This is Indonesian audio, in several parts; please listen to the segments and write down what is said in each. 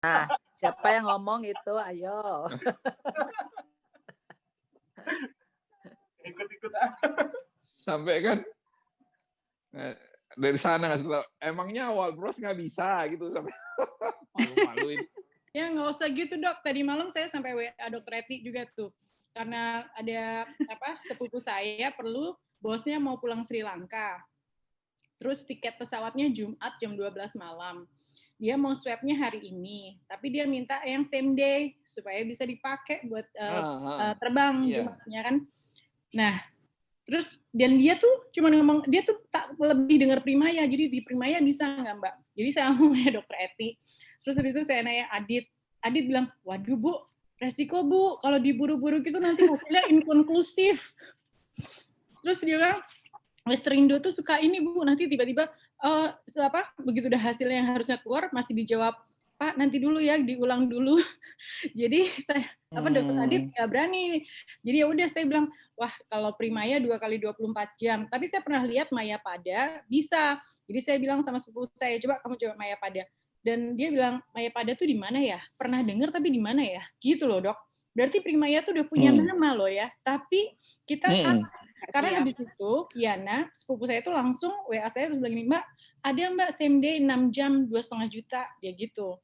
Nah, siapa yang ngomong itu? Ayo. Ikut-ikut ah. Sampai kan dari sana nggak tahu. Emangnya awal bros nggak bisa gitu sampai malu-maluin. Ya nggak usah gitu dok. Tadi malam saya sampai WA dokter Eti juga tuh. Karena ada sepupu saya perlu bosnya mau pulang Sri Lanka. Terus tiket pesawatnya Jumat jam 12 malam. Dia mau swab-nya hari ini, tapi dia minta yang same day supaya bisa dipakai buat terbang Jumatnya kan. Nah, terus dan dia tuh cuma ngomong, dia tuh tak lebih dengar Primaya, jadi di Primaya bisa nggak Mbak? Jadi saya ngomong ya dokter Eti. Terus habis itu saya nanya Adit bilang, waduh Bu, resiko Bu, kalau diburu-buru gitu nanti hasilnya inkonklusif. Terus dia bilang, Westerindo tuh suka ini Bu, nanti tiba-tiba begitu udah hasilnya yang harusnya keluar masih dijawab, Pak nanti dulu ya, diulang dulu. Jadi saya dokter Adit nggak berani. Jadi ya udah saya bilang, wah kalau Primaya 2 kali 24 jam. Tapi saya pernah lihat Mayapada bisa. Jadi saya bilang sama sepupu saya, coba kamu coba Mayapada. Dan dia bilang, Mayapada tuh di mana ya? Pernah dengar tapi di mana ya? Gitu loh dok. Berarti Primaya tuh udah punya nama loh ya. Tapi kita karena habis itu Yana, sepupu saya itu langsung WA saya terus bilang, Mbak, ada Mbak same day 6 jam 2,5 juta, dia gitu.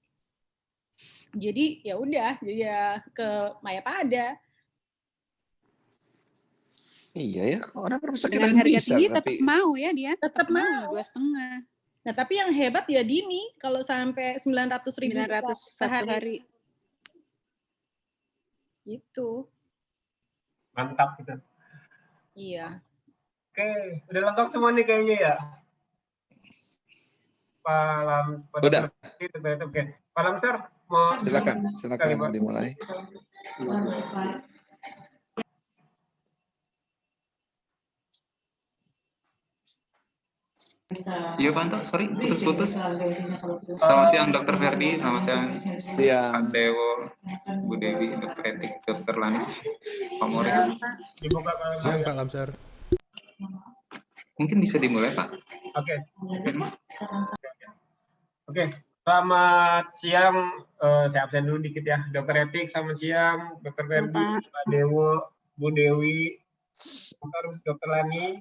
Jadi ya udah, jadi ya ke Mayapada. Iya ya, orang rumah sakit dengan harga bisa, tinggi tapi tetap mau ya dia, tetap mau 2,5. Nah tapi yang hebat ya Dini, kalau sampai 900.000 sehari. Itu. Mantap gitu. Iya. Oke, udah lengkap semua nih kayaknya ya. Udah. Oke. Pak Lamsar mau silakan dimulai. Iya Pak Anto, sorry putus-putus. Selamat siang Dokter Ferdi, selamat siang Pak Dewo, Bu Dewi, Dokter Etik, Dokter Lani, Pak Moris. Siang Pak Lamsar. Mungkin bisa dimulai Pak. Oke. Selamat siang, saya absen dulu dikit ya. Dokter Etik, selamat siang. Dokter Ferdi, Pak Dewo, Bu Dewi, Dokter Lani,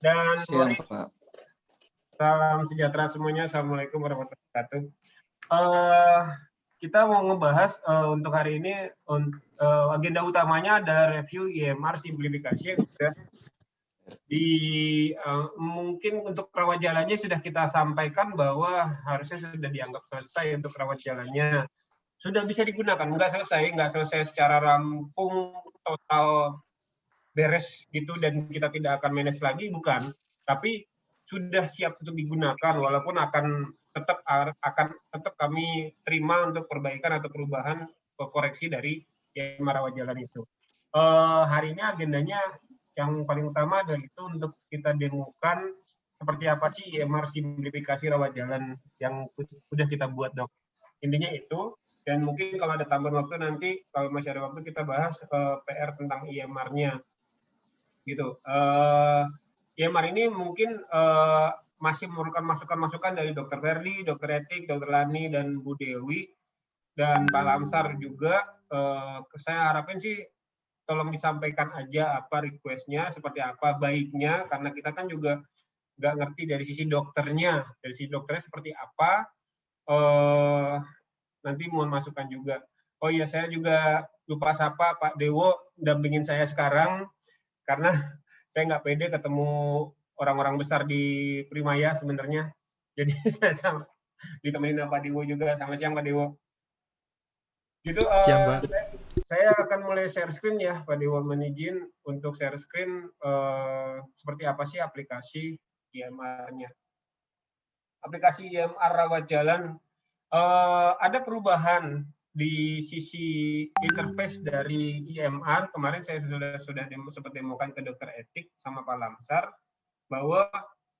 dan siang Pak. Salam sejahtera semuanya. Assalamualaikum warahmatullahi wabarakatuh. Kita mau ngebahas untuk hari ini agenda utamanya ada review IMR simplifikasi. Mungkin untuk rawat jalannya sudah kita sampaikan bahwa harusnya sudah dianggap selesai untuk rawat jalannya. Sudah bisa digunakan, nggak selesai secara rampung total beres gitu dan kita tidak akan manage lagi, bukan. Tapi sudah siap untuk digunakan, walaupun akan tetap kami terima untuk perbaikan atau perubahan koreksi dari IMR rawat jalan itu. Hari ini agendanya yang paling utama adalah itu untuk kita demokan seperti apa sih IMR simplifikasi rawat jalan yang sudah kita buat dok. Intinya itu, dan mungkin kalau ada tambahan waktu nanti kalau masih ada waktu kita bahas PR tentang IMR-nya. Gitu. IMR ini mungkin masih memerlukan masukan-masukan dari Dokter Ferdi, Dokter Etik, Dokter Lani, dan Bu Dewi, dan Pak Lamsar juga. Saya harapin sih tolong disampaikan aja apa request-nya, seperti apa baiknya, karena kita kan juga nggak ngerti dari sisi dokternya. Dari sisi dokternya seperti apa, nanti mohon masukan juga. Oh iya, saya juga lupa sapa Pak Dewo, dampingin saya sekarang, karena saya nggak pede ketemu orang-orang besar di Primaya sebenarnya. Jadi saya ditemenin Pak Dewo juga. Selamat siang Pak Dewo. Gitu, siang Pak. Saya akan mulai share screen ya Pak Dewo, izin untuk share screen seperti apa sih aplikasi IMR-nya. Aplikasi IMR rawat jalan ada perubahan di sisi interface dari IMR. Kemarin saya sudah sempat demokan ke Dokter Etik sama Pak Lamsar bahwa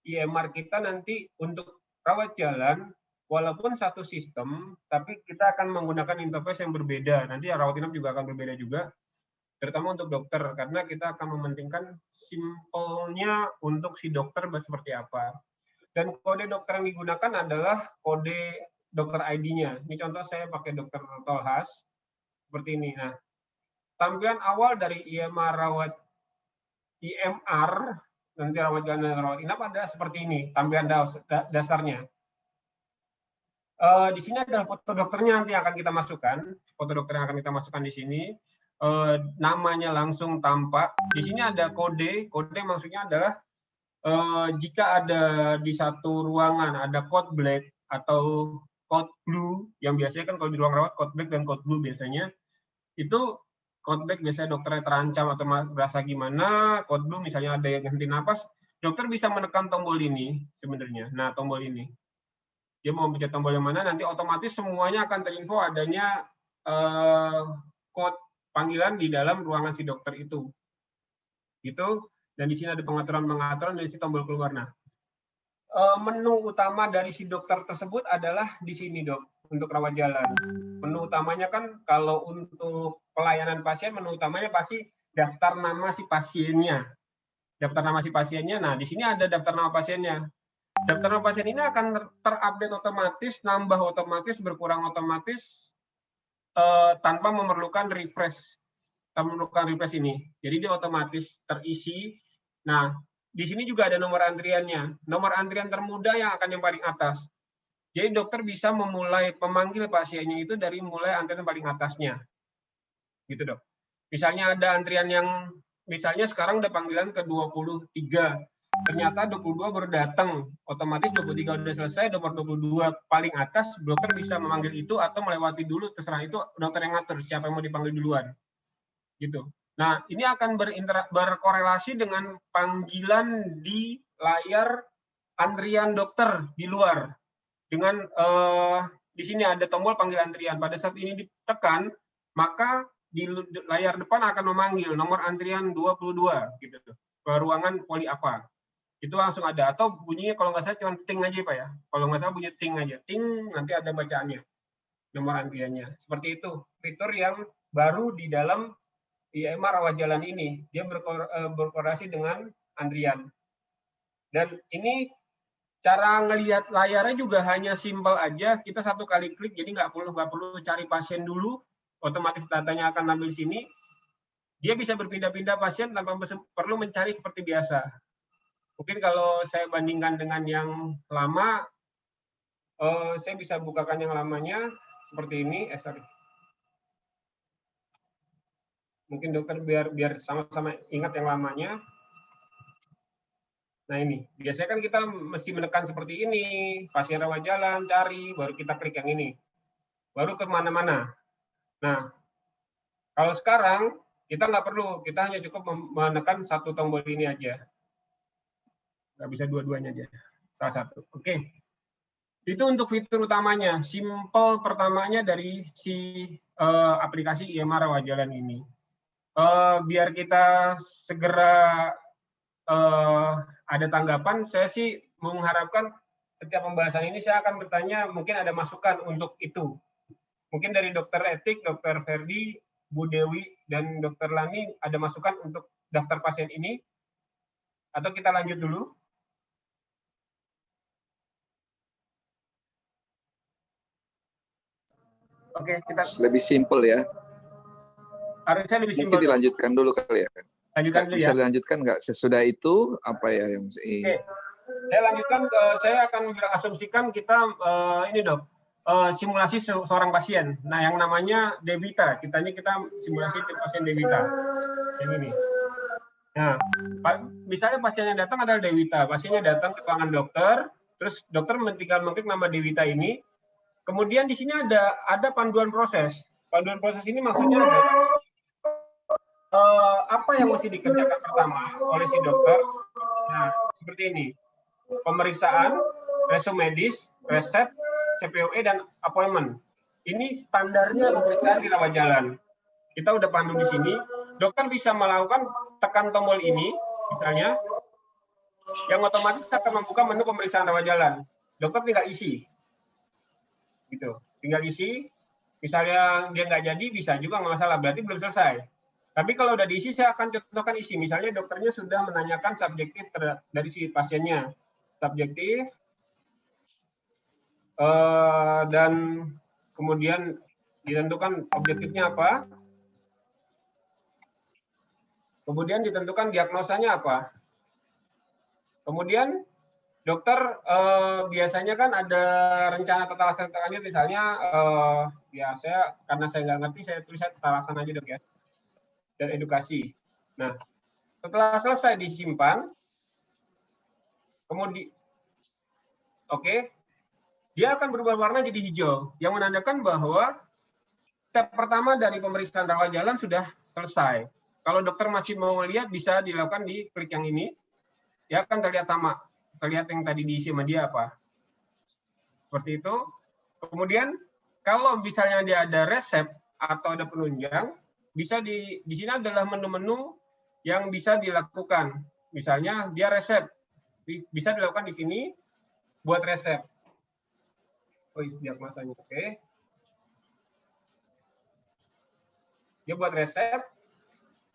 IMR kita nanti untuk rawat jalan walaupun satu sistem, tapi kita akan menggunakan interface yang berbeda. Nanti rawat inap juga akan berbeda juga, terutama untuk dokter, karena kita akan mementingkan simpelnya untuk si dokter seperti apa. Dan kode dokter yang digunakan adalah kode dokter ID-nya. Ini contoh saya pakai dokter Tolhas seperti ini. Nah, tampilan awal dari IMR nanti rawat jalan dan rawat inap adalah seperti ini tampilan dasarnya. Di sini adalah foto dokternya nanti akan kita masukkan. Foto dokter yang akan kita masukkan di sini. Namanya langsung tampak. Di sini ada kode. Kode maksudnya adalah jika ada di satu ruangan ada code black atau code blue, yang biasanya kan kalau di ruang rawat code black dan code blue biasanya, itu code black biasanya dokternya terancam atau merasa gimana, code blue misalnya ada yang henti napas, dokter bisa menekan tombol ini sebenarnya. Nah, tombol ini. Dia mau pencet tombol yang mana, nanti otomatis semuanya akan terinfo adanya code panggilan di dalam ruangan si dokter itu. Gitu. Dan di sini ada pengaturan-pengaturan dari si tombol keluar. Nah, menu utama dari si dokter tersebut adalah di sini, Dok, untuk rawat jalan. Menu utamanya kan kalau untuk pelayanan pasien, menu utamanya pasti daftar nama si pasiennya. Daftar nama si pasiennya. Nah, di sini ada daftar nama pasiennya. Daftar nama pasien ini akan terupdate otomatis, nambah otomatis, berkurang otomatis tanpa memerlukan refresh. Ini. Jadi dia otomatis terisi. Nah, di sini juga ada nomor antriannya. Nomor antrian termuda yang akan yang paling atas. Jadi dokter bisa memanggil pasiennya itu dari mulai antrian paling atasnya. Gitu, Dok. Misalnya ada antrian yang, misalnya sekarang udah panggilan ke 23. Ternyata 22 baru datang. Otomatis 23 udah selesai, nomor 22 paling atas, dokter bisa memanggil itu atau melewati dulu, terserah itu dokter yang ngatur siapa yang mau dipanggil duluan. Gitu. Nah, ini akan berkorelasi dengan panggilan di layar antrian dokter di luar. Dengan di sini ada tombol panggil antrian. Pada saat ini ditekan, maka di layar depan akan memanggil nomor antrian 22 gitu ke ruangan poli apa. Itu langsung ada. Atau bunyinya kalau nggak salah cuma ting aja, Pak ya. Kalau nggak salah bunyi ting aja. Ting, nanti ada bacaannya. Nomor antriannya. Seperti itu. Fitur yang baru di dalam IMR rawat jalan ini, dia berkorelasi dengan antrian. Dan ini cara ngelihat layarnya juga hanya simpel aja, kita satu kali klik, jadi nggak perlu cari pasien dulu, otomatis datanya akan ambil sini. Dia bisa berpindah-pindah pasien tanpa perlu mencari seperti biasa. Mungkin kalau saya bandingkan dengan yang lama, saya bisa bukakan yang lamanya seperti ini. Mungkin dokter biar sama-sama ingat yang lamanya. Nah ini, biasanya kan kita mesti menekan seperti ini, pasien rawat jalan, cari, baru kita klik yang ini. Baru kemana-mana. Nah, kalau sekarang, kita nggak perlu, kita hanya cukup menekan satu tombol ini aja. Nggak bisa dua-duanya aja, salah satu. Oke. Itu untuk fitur utamanya, simple pertamanya dari si aplikasi IMR rawat jalan ini. Biar kita segera ada tanggapan, saya sih mengharapkan setiap pembahasan ini saya akan bertanya, mungkin ada masukan untuk itu. Mungkin dari Dokter Etik, Dokter Ferdi, Bu Dewi, dan Dokter Lani ada masukan untuk daftar pasien ini? Atau kita lanjut dulu? Oke, kita lebih simpel ya. Harusnya lebih Mungkin simpel. dilanjutkan dulu kali ya. Lanjutkan dulu Bisa ya. dilanjutkan nggak? Sesudah itu apa ya yang Oke. Saya lanjutkan, saya akan berasumsikan kita ini, Dok, simulasi seorang pasien. Nah, yang namanya Devita. Kita simulasi pasien Devita. Yang ini. Nah, misalnya pasien yang datang adalah Devita. Pasiennya datang ke ruangan dokter, terus dokter tinggal mengklik nama Devita ini. Kemudian di sini ada panduan proses. Panduan proses ini maksudnya adalah apa yang mesti dikerjakan pertama oleh si dokter. Nah, seperti ini. Pemeriksaan, resume medis, resep, CPOE, dan appointment. Ini standarnya pemeriksaan di rawat jalan. Kita udah pandu di sini. Dokter bisa melakukan tekan tombol ini, misalnya, yang otomatis akan membuka menu pemeriksaan rawat jalan. Dokter tinggal isi. Gitu. Tinggal isi. Misalnya dia nggak jadi, bisa juga nggak masalah. Berarti belum selesai. Tapi kalau udah diisi, saya akan contohkan isi. Misalnya dokternya sudah menanyakan subjektif dari si pasiennya. Subjektif. Dan kemudian ditentukan objektifnya apa, kemudian ditentukan diagnosanya apa. Kemudian dokter biasanya kan ada rencana tata laksana, misalnya ya karena saya nggak ngerti, saya tulis tata laksana aja dok ya, dan edukasi. Nah, setelah selesai disimpan, kemudian dia akan berubah warna jadi hijau, yang menandakan bahwa step pertama dari pemeriksaan rawat jalan sudah selesai. Kalau dokter masih mau lihat, bisa dilakukan di klik yang ini, ya akan terlihat sama, terlihat yang tadi diisi sama dia apa. Seperti itu. Kemudian kalau misalnya dia ada resep atau ada penunjang, bisa di sini adalah menu-menu yang bisa dilakukan. Misalnya dia resep, bisa dilakukan di sini buat resep. Diagnosanya, oke. Dia buat resep.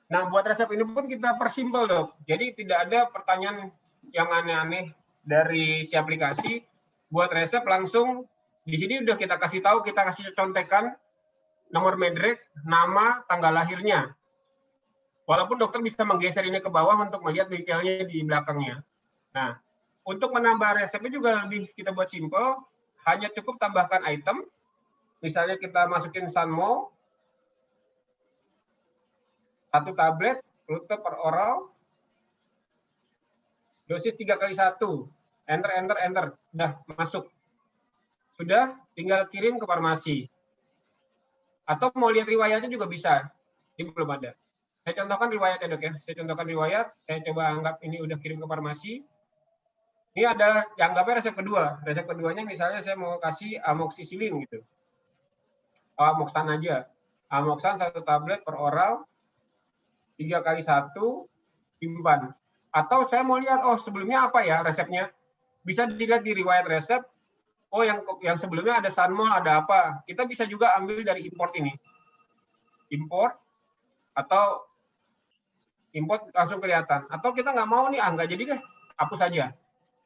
Nah, buat resep ini pun kita persimpel dok. Jadi tidak ada pertanyaan yang aneh-aneh dari si aplikasi. Buat resep langsung di sini udah kita kasih tahu, kita kasih contekan nomor medrek, nama, tanggal lahirnya. Walaupun dokter bisa menggeser ini ke bawah untuk melihat detailnya di belakangnya. Nah, untuk menambah resepnya juga lebih kita buat simple, hanya cukup tambahkan item. Misalnya kita masukin Sanmo, 1 tablet, rute per oral, dosis 3x1, enter, enter, enter, sudah masuk. Sudah, tinggal kirim ke farmasi. Atau mau lihat riwayatnya juga bisa, ini belum ada. Saya contohkan riwayatnya dok ya, saya contohkan riwayat, saya coba anggap ini udah kirim ke farmasi. Ini ada, yang anggapnya resep kedua. Resep keduanya misalnya saya mau kasih amoksisilin gitu. Amoksan aja. Amoksan 1 tablet per oral, 3x1, simpan. Atau saya mau lihat, oh sebelumnya apa ya resepnya. Bisa dilihat di riwayat resep, oh yang sebelumnya ada Sanmol, ada apa. Kita bisa juga ambil dari import ini. Import, atau import langsung kelihatan. Atau kita nggak mau nih, nggak jadi deh, hapus saja.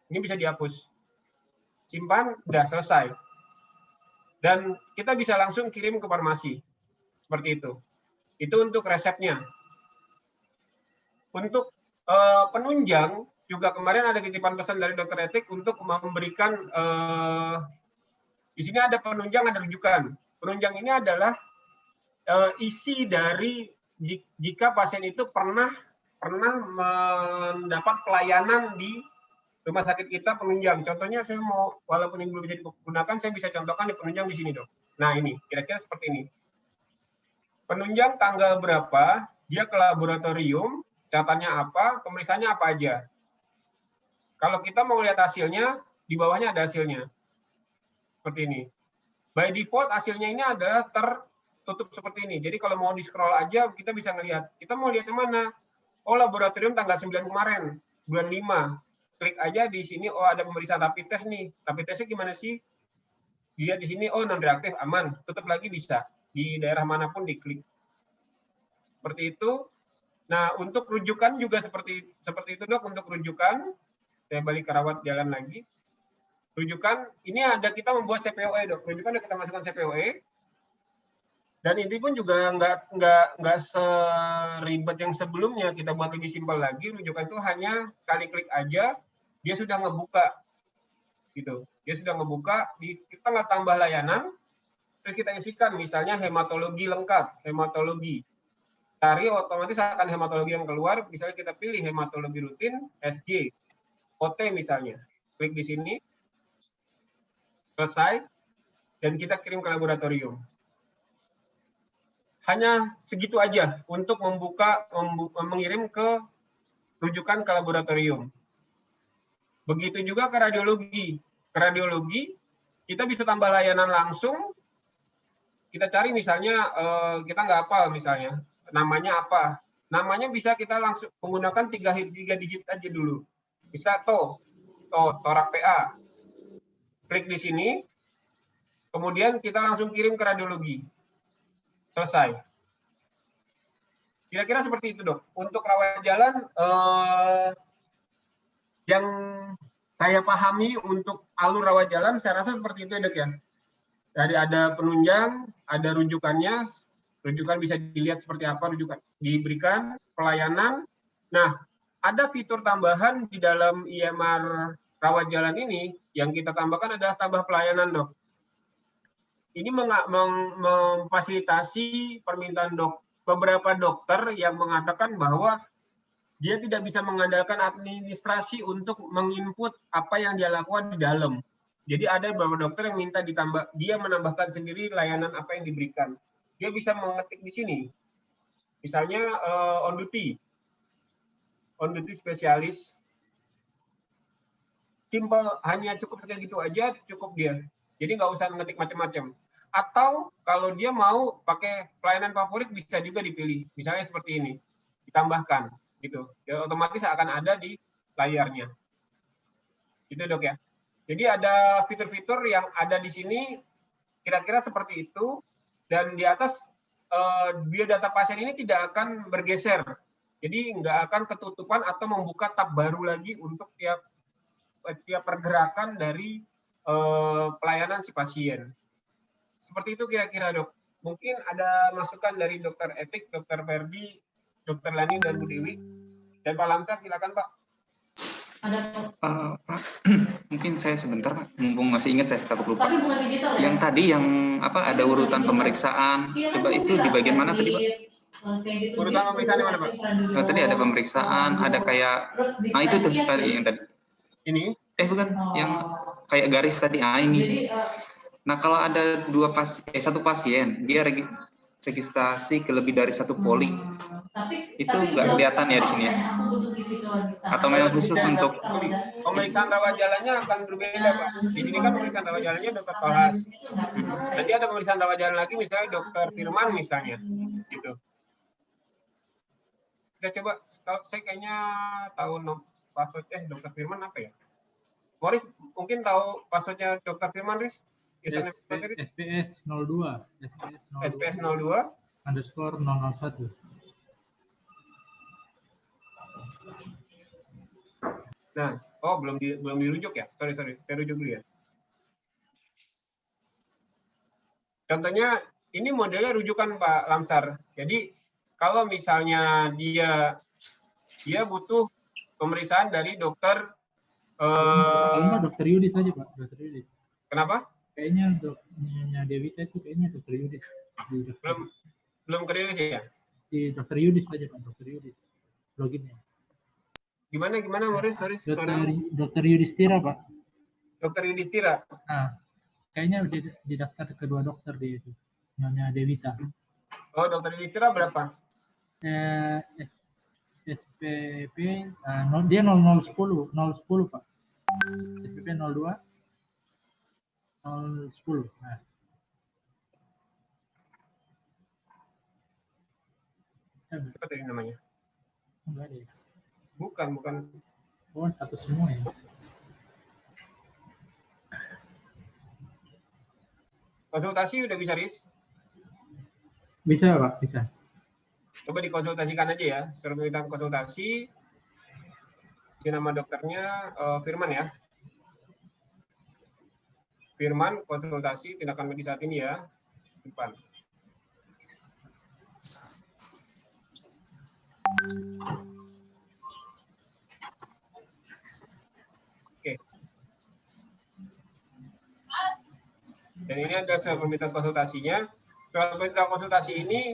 Ini bisa dihapus. Simpan, udah selesai. Dan kita bisa langsung kirim ke farmasi. Seperti itu. Itu untuk resepnya. Untuk penunjang, juga kemarin ada titipan pesan dari dokter etik untuk memberikan, di sini ada penunjang, ada rujukan. Penunjang ini adalah isi dari jika pasien itu pernah mendapat pelayanan di rumah sakit kita penunjang. Contohnya saya mau, walaupun ini belum bisa digunakan, saya bisa contohkan di penunjang di sini dok. Nah ini, kira-kira seperti ini. Penunjang tanggal berapa, dia ke laboratorium, catatannya apa, pemeriksaannya apa aja. Kalau kita mau lihat hasilnya, di bawahnya ada hasilnya. Seperti ini. By default hasilnya ini adalah tertutup seperti ini. Jadi kalau mau di-scroll aja, kita bisa ngelihat. Kita mau lihat yang mana? Oh, laboratorium tanggal 9 kemarin, bulan 5. Klik aja di sini, oh ada pemeriksaan rapid test nih. Rapid testnya gimana sih? Dilihat di sini, oh non reaktif, aman. Tutup lagi bisa. Di daerah manapun diklik. Seperti itu. Nah, untuk rujukan juga seperti itu dok. Untuk rujukan, saya balik ke rawat jalan lagi. Rujukan, ini ada kita membuat CPOE dok. Rujukan ada kita masukkan CPOE. Dan ini pun juga nggak seribet yang sebelumnya, kita buat lebih simpel lagi. Rujukan itu hanya kali klik aja, dia sudah ngebuka, gitu. Dia sudah ngebuka, kita nggak tambah layanan, terus kita isikan misalnya hematologi lengkap, hematologi. Cari otomatis akan hematologi yang keluar, misalnya kita pilih hematologi rutin, SG, OT misalnya. Klik di sini, selesai, dan kita kirim ke laboratorium. Hanya segitu aja untuk mengirim ke rujukan ke laboratorium. Begitu juga ke radiologi. Ke radiologi, kita bisa tambah layanan langsung. Kita cari misalnya, kita nggak hafal misalnya, namanya apa. Namanya bisa kita langsung menggunakan 3 digit aja dulu. Bisa torak PA. Klik di sini, kemudian kita langsung kirim ke radiologi. Selesai. Kira-kira seperti itu dok. Untuk rawat jalan yang saya pahami untuk alur rawat jalan, saya rasa seperti itu ya dok ya. Jadi ada penunjang, ada rujukannya, rujukan bisa dilihat seperti apa rujukan diberikan, pelayanan. Nah, ada fitur tambahan di dalam IMR rawat jalan ini yang kita tambahkan adalah tambah pelayanan dok. Ini memfasilitasi permintaan beberapa dokter yang mengatakan bahwa dia tidak bisa mengandalkan administrasi untuk menginput apa yang dia lakukan di dalam. Jadi ada beberapa dokter yang minta dia menambahkan sendiri layanan apa yang diberikan. Dia bisa mengetik di sini. Misalnya on duty spesialis. Simple, hanya cukup kayak gitu aja, cukup dia. Jadi nggak usah ngetik macam-macam. Atau kalau dia mau pakai pelayanan favorit bisa juga dipilih. Misalnya seperti ini, ditambahkan gitu. Ya, otomatis akan ada di layarnya. Gitu dok ya. Jadi ada fitur-fitur yang ada di sini kira-kira seperti itu, dan di atas biodata pasien ini tidak akan bergeser. Jadi nggak akan ketutupan atau membuka tab baru lagi untuk tiap pergerakan dari pelayanan si pasien. Seperti itu kira-kira dok. Mungkin ada masukan dari dokter etik, dokter Ferdi, dokter Lani, dan Bu Dewi. Dan Pak Lamsar, silakan Pak. Pak, mungkin saya sebentar Pak, mumpung masih ingat saya takut lupa. Yang tadi yang apa ada urutan pemeriksaan, coba itu di bagian mana tadi Pak? Urutan pemeriksaan di mana Pak? Nah, tadi ada pemeriksaan, ada kayak, nah itu tuh tadi yang tadi. Ini? Bukan, yang kayak garis tadi, ini. Nah kalau ada satu pasien, dia registrasi ke lebih dari satu poli, itu nggak kelihatan ya di sini ya? Atau memang khusus untuk pemeriksaan rawat jalannya akan berbeda Pak. Di sini kan pemeriksaan rawat jalannya dokter Tohas. Nanti ada pemeriksaan rawat jalan lagi misalnya dokter Firman misalnya, gitu. Kita coba, saya kayaknya tahu password dokter Firman apa ya? Morris mungkin tahu passwordnya dokter Firman, Riz? SPS 02 SPS 02 underscore 001. Nah, belum dirujuk ya? Sorry, saya rujuk dulu ya. Contohnya, ini modelnya rujukan Pak Lamsar. Jadi, kalau misalnya dia butuh pemeriksaan dari dokter Dokter Yudis saja Pak, dokter Yudis. Kenapa? Kayaknya dokternya Devita itu kayaknya dokter Yudis. Belum kerilis ya? Di dokter Yudis saja Pak, dokter Yudis. Loginnya. Gimana Morris? Sorry. Dokter Yudhistira Pak. Dokter Yudhistira. Nah, kayaknya di daftar kedua dokter di itu. Nyonya Devita. Oh, dokter Yudhistira berapa? SPP dia 0010 Pak. SPP 02 010. Nah. Apa tadi namanya? Enggak ada. Bukan. Oh, satu semua ya. Konsultasi udah bisa, Riz? Bisa, Pak, bisa. Coba dikonsultasikan aja ya. Suruh minta konsultasi. Ini nama dokternya Firman ya. Firman, konsultasi tindakan medis saat ini ya. Depan. Oke. Dan ini ada soal permintaan konsultasinya. Soal permintaan konsultasi ini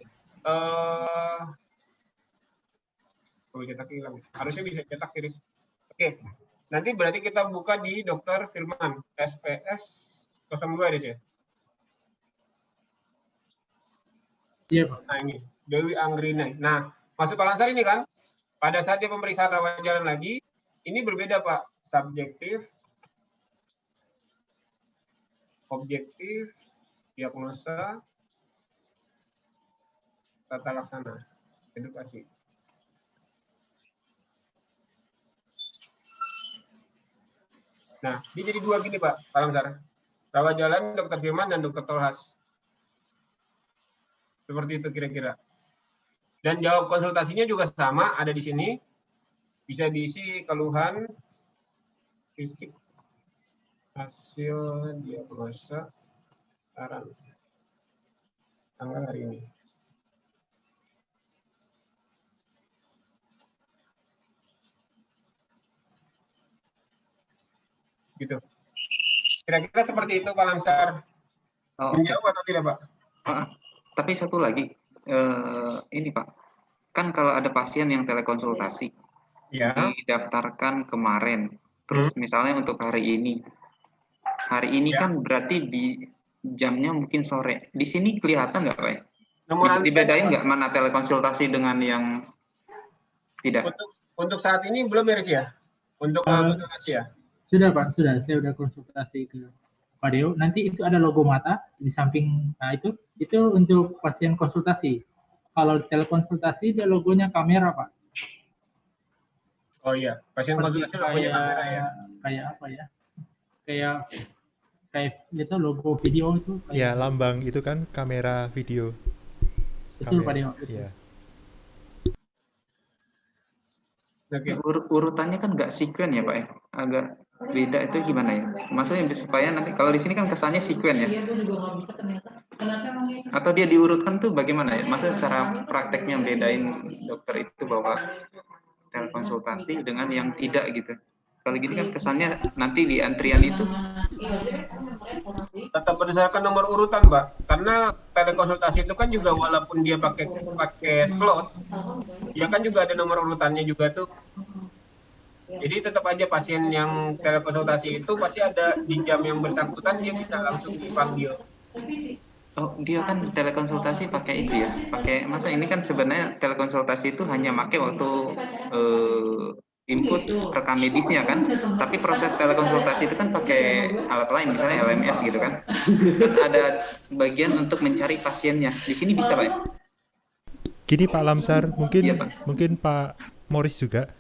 cetak hilang. Harusnya bisa cetak iris. Oke. Nanti berarti kita buka di dokter Firman SPS 02 deh ya. Iya Pak. Nah ini Dewi Anggrina. Nah masuk Pak Lansar ini kan pada saat dia pemeriksaan rawat jalan lagi ini berbeda Pak, subjektif, objektif, diagnosa, tata laksana, edukasi. Nah, ini jadi dua gini Pak Lamsar. Rawat jalan Dokter Firman dan Dokter Tolhas. Seperti itu kira-kira. Dan jawab konsultasinya juga sama, ada di sini. Bisa diisi keluhan, fisik. Hasil diagnosa saran tanggal hari ini. Gitu. Kira-kira seperti itu Pak Lamsar. Oh, Menjawab atau tidak Pak? tapi satu lagi, ini Pak, kan kalau ada pasien yang telekonsultasi, Ya. didaftarkan kemarin, terus misalnya untuk hari ini Ya. kan berarti di jamnya mungkin sore. Di sini kelihatan nggak Pak? Nomor Bisa antrian, dibedain nggak mana telekonsultasi dengan yang tidak? Untuk saat ini belum ya, Riz ya? Untuk konsultasi ya? Sudah Pak, sudah. Saya udah konsultasi ke Pak Deo. Nanti itu ada logo mata di samping. Nah itu untuk pasien konsultasi. Kalau telekonsultasi dia logonya kamera Pak. Oh iya, pasien konsultasi logonya kamera ya? Kayak apa ya? Kayak itu logo video itu. Ya, lambang itu kan kamera video. Betul Pak Deo. Iya. Oke. Urutannya kan nggak sekuen ya Pak ya? Agak beda itu gimana ya? Maksudnya supaya nanti kalau di sini kan kesannya sekuen ya? Atau dia diurutkan tuh bagaimana ya? Maksudnya secara prakteknya bedain dokter itu bahwa telekonsultasi dengan yang tidak gitu. Kalau gini kan kesannya nanti di antrian itu Tetap berdasarkan nomor urutan, Mbak. Karena telekonsultasi itu kan juga walaupun dia pakai slot, ya kan juga ada nomor urutannya juga tuh. Jadi tetap aja pasien yang telekonsultasi itu pasti ada di jam yang bersangkutan dia bisa langsung dipanggil. oh dia kan telekonsultasi pakai itu ya, pakai masa ini kan sebenarnya telekonsultasi itu hanya pakai waktu input rekam medisnya kan, tapi proses telekonsultasi itu kan pakai alat lain misalnya LMS gitu kan, kan ada bagian untuk mencari pasiennya. Di sini bisa Pak ya? Gini Pak Lamsar, mungkin Iya, Pak. mungkin Pak Morris juga.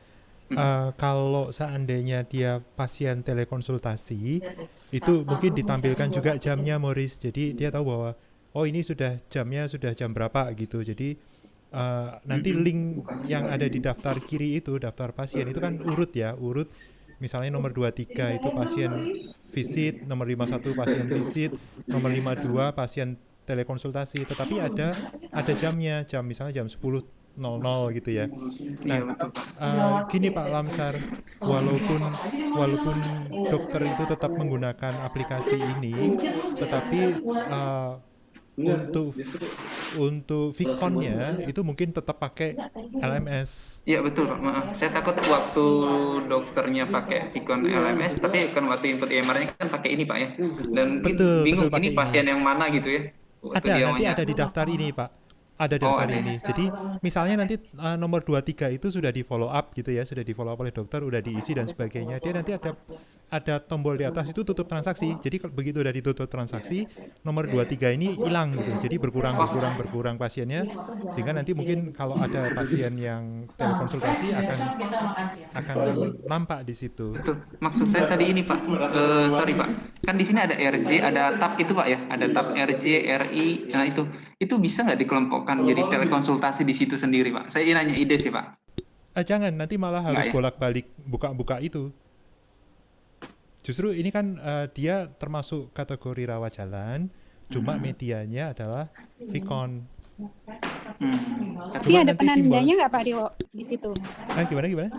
Kalau seandainya dia pasien telekonsultasi, itu mungkin ditampilkan juga jamnya Morris. Jadi dia tahu bahwa oh ini jamnya sudah jam berapa gitu. Jadi nanti link yang ada di daftar kiri itu, daftar pasien itu kan urut ya, urut. Misalnya nomor 23 itu pasien visit, nomor 51 pasien visit, nomor 52 pasien telekonsultasi. Tetapi ada jamnya, misalnya jam 10.00 gitu ya. Nah, gini Pak Lamsar, walaupun dokter itu tetap menggunakan aplikasi ini, tetapi untuk Vicon-nya itu mungkin tetap pakai LMS. Iya betul Pak, maaf. Saya takut waktu dokternya pakai Vicon LMS, tapi kan waktu input EMR-nya kan pakai ini Pak ya. Dan bingung ini pasien yang mana gitu ya. Nanti ada di daftar ini Pak. Ada daftar ini. Jadi misalnya nanti nomor 23 itu sudah di follow up gitu ya, sudah di follow up oleh dokter, udah diisi dan sebagainya. Dia nanti ada tombol di atas itu tutup transaksi. Jadi begitu udah ditutup transaksi, nomor 23 ini hilang gitu. Jadi berkurang pasiennya, sehingga nanti mungkin kalau ada pasien yang telekonsultasi akan nampak di situ. Betul. Maksud saya tadi ini Pak, sorry Pak, kan di sini ada RJ, ada tab itu Pak ya, ada tab RJ, RI, nah itu bisa nggak dikelompokkan jadi telekonsultasi di situ sendiri Pak? Saya nanya ide sih Pak. Jangan, nanti malah harus bolak-balik buka-buka itu. Justru ini kan dia termasuk kategori rawat jalan, cuma medianya adalah Vicon. Tapi ada penandanya nggak Pak Dewo di situ? Gimana?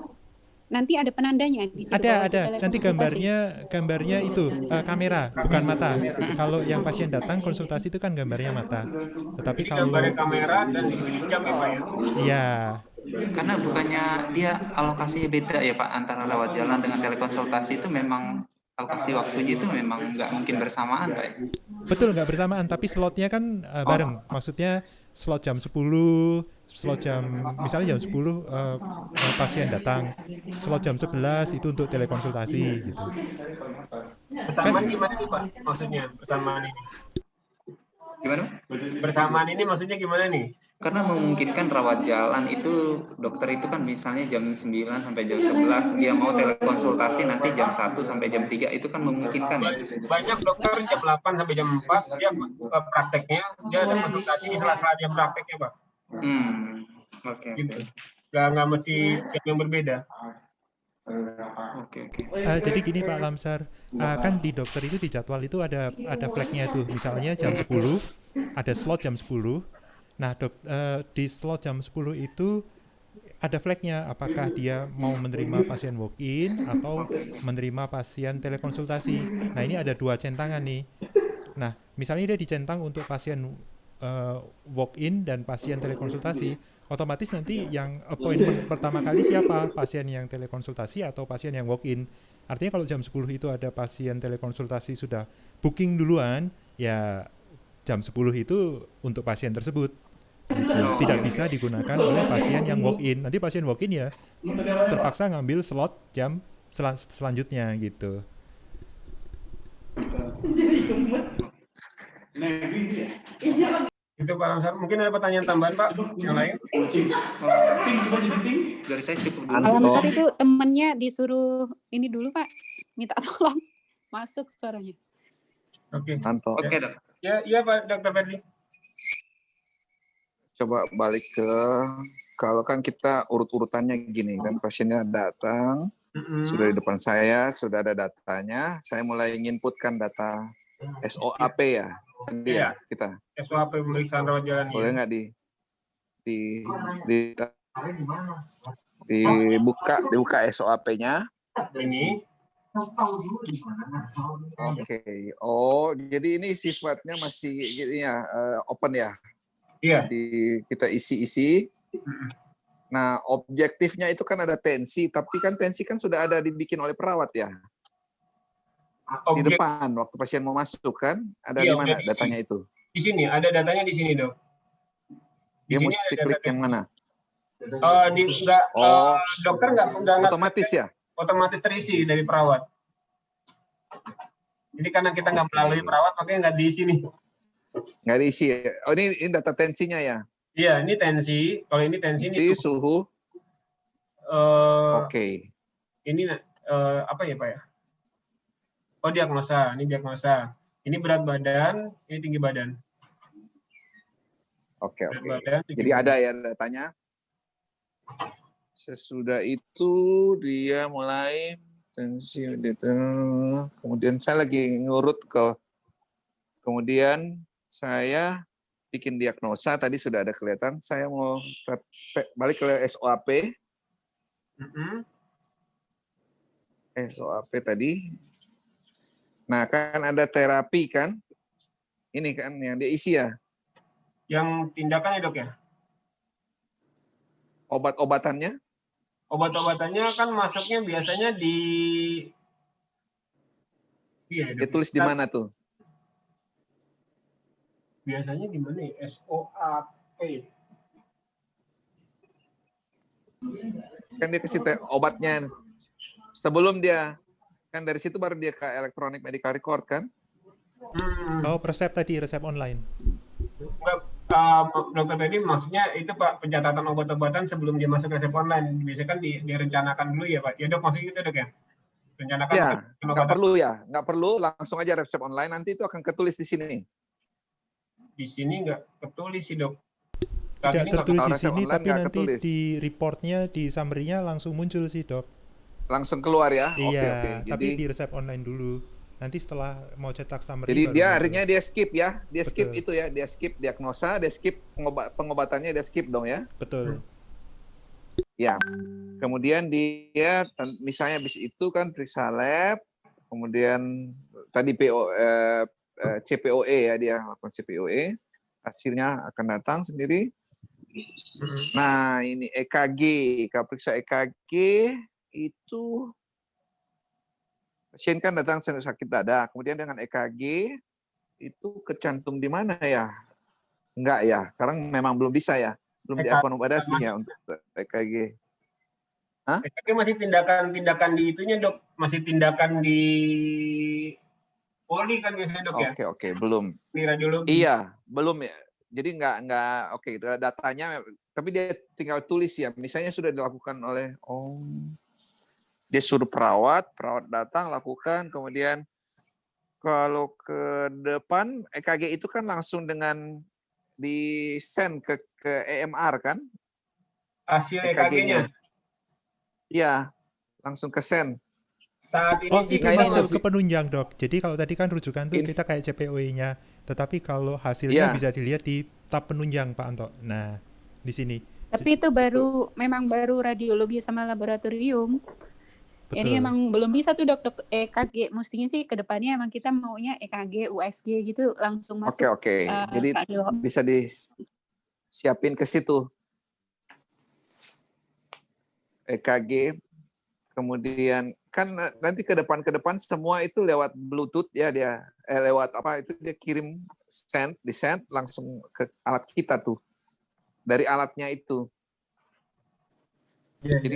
Nanti ada penandanya di situ. Ada. Nanti gambarnya itu kamera, bukan mata. Kalau yang pasien datang konsultasi itu kan gambarnya mata. Tetapi kalau gambarnya kamera dan di jam ya Pak ya? Iya. Karena bukannya dia alokasinya beda ya Pak antara rawat jalan dengan telekonsultasi, itu memang alokasi waktunya itu memang nggak mungkin bersamaan Pak ya? Betul, nggak bersamaan, tapi slotnya kan bareng. Maksudnya slot jam 10, slot misalnya jam 10 pasien datang, slot jam 11 itu untuk telekonsultasi gitu. Bersamaan gimana nih Pak maksudnya bersamaan ini? Gimana? Bersamaan ini maksudnya gimana nih? Karena memungkinkan rawat jalan itu, dokter itu kan misalnya jam 9 sampai jam 11, dia mau telekonsultasi nanti jam 1 sampai jam 3, itu kan memungkinkan ya? Banyak dokter jam 8 sampai jam 4, dia prakteknya, dia ada konsultasi di sela-sela jam prakteknya Pak. Oke. Gitu. Nggak mesti jam yang berbeda. Oke, oke. Jadi gini Pak Lamsar, kan di dokter itu di jadwal itu ada flagnya tuh, misalnya jam 10, ada slot jam 10. Nah di slot jam 10 itu ada flagnya, apakah dia mau menerima pasien walk-in atau menerima pasien telekonsultasi. Nah ini ada 2 centangan nih. Nah misalnya dia dicentang untuk pasien walk-in dan pasien telekonsultasi, otomatis nanti yang appointment pertama kali siapa? Pasien yang telekonsultasi atau pasien yang walk-in. Artinya kalau jam 10 itu ada pasien telekonsultasi sudah booking duluan, ya jam 10 itu untuk pasien tersebut. Gitu. Tidak bisa digunakan oleh pasien yang walk-in. Nanti pasien walk-in ya terpaksa ngambil slot jam selanjutnya gitu. Itu Pak Lamsar. Mungkin ada pertanyaan tambahan Pak yang lain? Dari saya cukup Pak dulu. Lamsar itu temennya disuruh ini dulu Pak, minta tolong masuk suaranya. Oke. Anto, Oke, Dok. Ya, iya Pak Dr. Fadli. coba balik ke, kalau kan kita urut-urutannya gini kan, pasiennya datang, sudah di depan saya, sudah ada datanya, saya mulai nginputkan data SOAP ya, kan dia Iya. kita. SOAP pemeriksaan rawat jalan. Boleh nggak dibuka SOAP-nya? Ini. Oke. Oh, jadi ini sifatnya masih gini ya, open ya. Iya. Kita isi-isi. Nah, objektifnya itu kan ada tensi, tapi kan tensi kan sudah ada dibikin oleh perawat ya. Di depan waktu pasien mau masuk kan, ada di mana datanya itu? Di sini, ada datanya di sini, Dok. Dia mesti klik yang mana? Dokter nggak otomatis ya? Otomatis terisi dari perawat. Jadi karena kita nggak melalui perawat, makanya nggak diisi nih. Nggak diisi. Oh, ini data tensinya ya? Iya, ini tensi. Kalau ini tensi, ini suhu. Oke. Ini apa ya Pak ya? Oh, diagnosa. Ini diagnosa. Ini berat badan, ini tinggi badan. Oke. Jadi ada ya datanya. Sesudah itu dia mulai tensi, kemudian saya lagi ngurut ke, kemudian saya bikin diagnosa, tadi sudah ada kelihatan, saya mau balik ke SOAP. SOAP tadi. Nah, kan ada terapi kan? Ini kan yang dia isi ya? Yang tindakan ya Dok ya? Obat-obatannya? Obat-obatannya kan masuknya biasanya di... Iya, ditulis di mana tuh? Biasanya di mana ya? SOAP. Kan dia kasih obatnya. Sebelum dia, kan dari situ baru dia ke electronic medical record kan? Oh, resep tadi, resep online. Dokter Fadli maksudnya itu Pak, pencatatan obat-obatan sebelum dia masuk resep online. Biasanya kan direncanakan dulu ya Pak. Ya Dok, maksudnya gitu Dok ya? Rencanakan. Ya, nggak perlu ya. Nggak perlu, langsung aja resep online. Nanti itu akan ketulis di sini. Di sini nggak ketulis sih Dok. Tidak tertulis di sini, tapi nanti ketulis. di reportnya, di summary-nya langsung muncul sih Dok. Langsung keluar ya? Iya, Oke. tapi di resep online dulu. Nanti setelah mau cetak summary. Jadi dia akhirnya dia skip ya, dia skip Betul. itu ya, dia skip diagnosa, dia skip pengobatannya, dia skip dong ya. Betul. Ya, kemudian dia misalnya habis itu kan periksa lab, kemudian tadi CPOE ya, dia lakukan CPOE, hasilnya akan datang sendiri. Nah ini EKG, kalau periksa EKG itu pasien kan datang sakit dada, kemudian dengan EKG itu kecantum di mana ya? Enggak ya, sekarang memang belum bisa ya, belum diakomodasi ya untuk EKG. Hah? EKG masih tindakan di itunya Dok, masih tindakan di poli kan biasanya Dok ya? Oke, belum. Di radiologi. Iya, belum ya. Jadi enggak oke, datanya, tapi dia tinggal tulis ya, misalnya sudah dilakukan oleh, dia suruh perawat datang lakukan, kemudian kalau ke depan EKG itu kan langsung dengan di send ke EMR kan? Hasil EKG-nya. Iya, langsung ke send. Saat ini Oh, sih itu Nah, ini masuk masih- ke penunjang, Dok. Jadi kalau tadi kan rujukan tuh kita kayak CPOE-nya, tetapi kalau hasilnya Iya. bisa dilihat di tab penunjang, Pak Anto. Nah, di sini. Tapi itu memang baru radiologi sama laboratorium. Jadi Betul. emang belum bisa tuh dok EKG. Mestinya sih ke depannya emang kita maunya EKG, USG gitu langsung masuk. Oke. Jadi radio. bisa disiapin ke situ. EKG, kemudian kan nanti ke depan semua itu lewat Bluetooth ya dia, lewat apa itu dia kirim di send langsung ke alat kita tuh dari alatnya itu. Iya, Jadi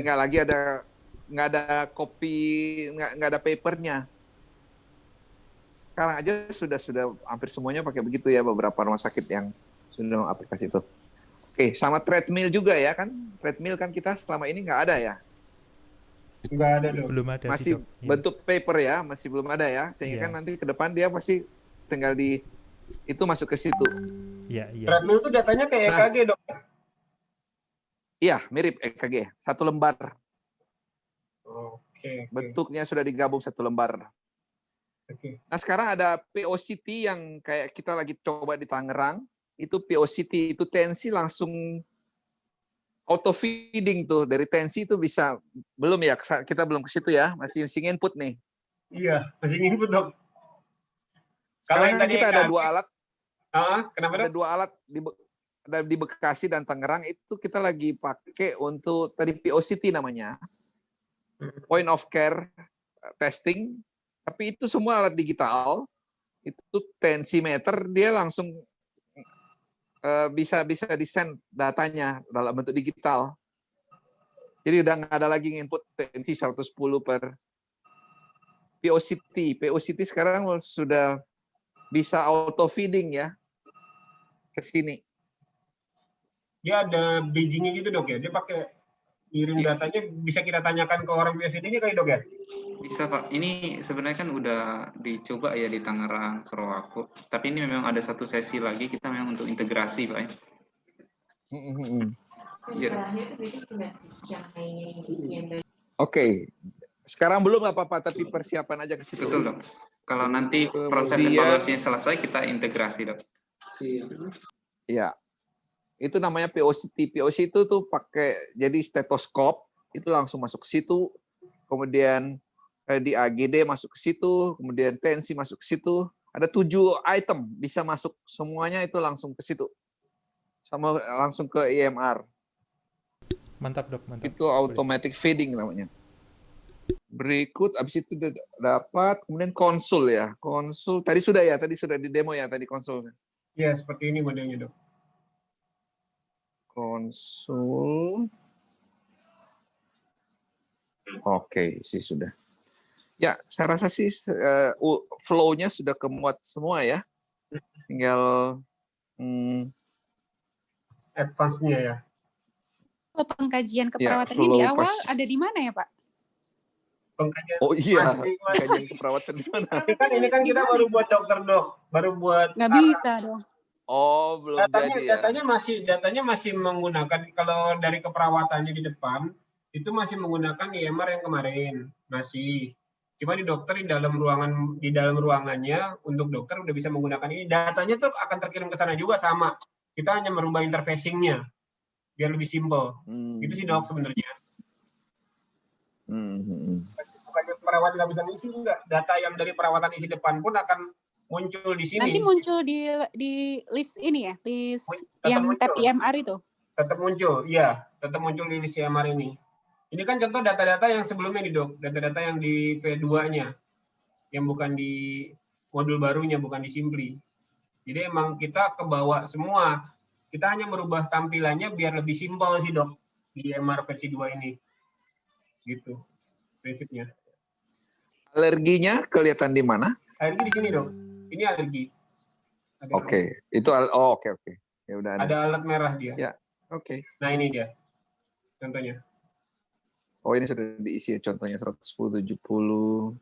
nggak ada kopi, nggak ada papernya. Sekarang aja sudah hampir semuanya pakai begitu ya, beberapa rumah sakit yang sudah aplikasi itu. Oke, sama treadmill juga ya kan? Treadmill kan kita selama ini nggak ada ya. nggak ada dong. Belum ada Masih sih, Dok. Iya. bentuk paper ya, masih belum ada ya. Sehingga Iya. kan nanti ke depan dia pasti tinggal itu masuk ke situ. Iya, iya. Treadmill itu datanya kayak Nah. EKG dok. Iya, mirip EKG, satu lembar. Oke. Bentuknya sudah digabung satu lembar. Oke. Nah sekarang ada POCT yang kayak kita lagi coba di Tangerang. Itu POCT, itu tensi langsung auto feeding tuh. Dari tensi itu bisa, belum ya, kita belum ke situ ya, masih input nih. Iya, masih input dok. Sekarang yang kan tadi kita ada EKG, dua alat, kenapa ada dok? dua alat di Bekasi dan Tangerang, itu kita lagi pakai untuk tadi POCT namanya. Point of care testing, tapi itu semua alat digital, itu tensimeter, dia langsung bisa di-send datanya dalam bentuk digital. Jadi udah nggak ada lagi input tensi 110 per POCT. POCT sekarang sudah bisa auto feeding ya ke sini. Dia ada bridging-nya gitu dok ya. Dia pakai kirim datanya, bisa kita tanyakan ke orang POCT ini kali dok ya? Bisa Pak, ini sebenarnya kan udah dicoba ya di Tangerang, Sarawak. Tapi ini memang ada satu sesi lagi kita memang untuk integrasi Pak. Iya. Oke, sekarang belum nggak apa-apa, tapi persiapan aja ke situ. Betul dok. Kalau nanti proses Kemudian- evaluasinya selesai kita integrasi dok. Ya, itu namanya POCT. POCT itu tuh pakai jadi stetoskop, itu langsung masuk ke situ. Kemudian di AGD masuk ke situ, kemudian tensi masuk ke situ. Ada 7 item bisa masuk semuanya itu langsung ke situ. Sama langsung ke EMR. Mantap, Dok. Mantap. Itu automatic feeding namanya. Berikut habis itu dapat kemudian konsul ya. Konsul tadi sudah di demo ya tadi konsulnya. Iya, seperti ini modelnya dok. Konsul. Oke, sih sudah. Ya, saya rasa sih flow-nya sudah kemuat semua ya. Tinggal Advance-nya ya. Oh, pengkajian Ya, keperawatannya di flow awal pas. ada di mana ya Pak? Pengkajian. oh iya, Masih- kajian keperawatan di mana? Ini kan kita baru buat dokter dok, baru buat. Nggak bisa dong. Oh, belum jadi ya. Datanya masih menggunakan, kalau dari keperawatannya di depan itu masih menggunakan EMR yang kemarin masih. Cuma di dokter di dalam ruangannya untuk dokter udah bisa menggunakan ini. Datanya tuh akan terkirim ke sana juga sama. Kita hanya merubah interfacing-nya biar lebih simpel. Gitu sih dok sebenarnya. Bukannya perawat nggak bisa ngisi, enggak. Data yang dari perawatan isi depan pun akan muncul di sini. Nanti muncul di list ini ya, list Tetap yang muncul. tab EMR itu. Tetap muncul, iya, tetap muncul di list EMR ini. Ini kan contoh data-data yang sebelumnya nih dok, data-data yang di V2-nya, yang bukan di modul barunya, bukan di Simply. Jadi emang kita kebawa semua, kita hanya merubah tampilannya biar lebih simpel sih dok, di EMR versi 2 ini. Gitu, prinsipnya. Alerginya kelihatan di mana? Alergi di sini dok, ini alergi. Ada Oke, itu oke. Ya udah ada. Ada alat merah dia. Ya, oke. Nah ini dia, contohnya. Oh, ini sudah diisi ya, contohnya 110, 70.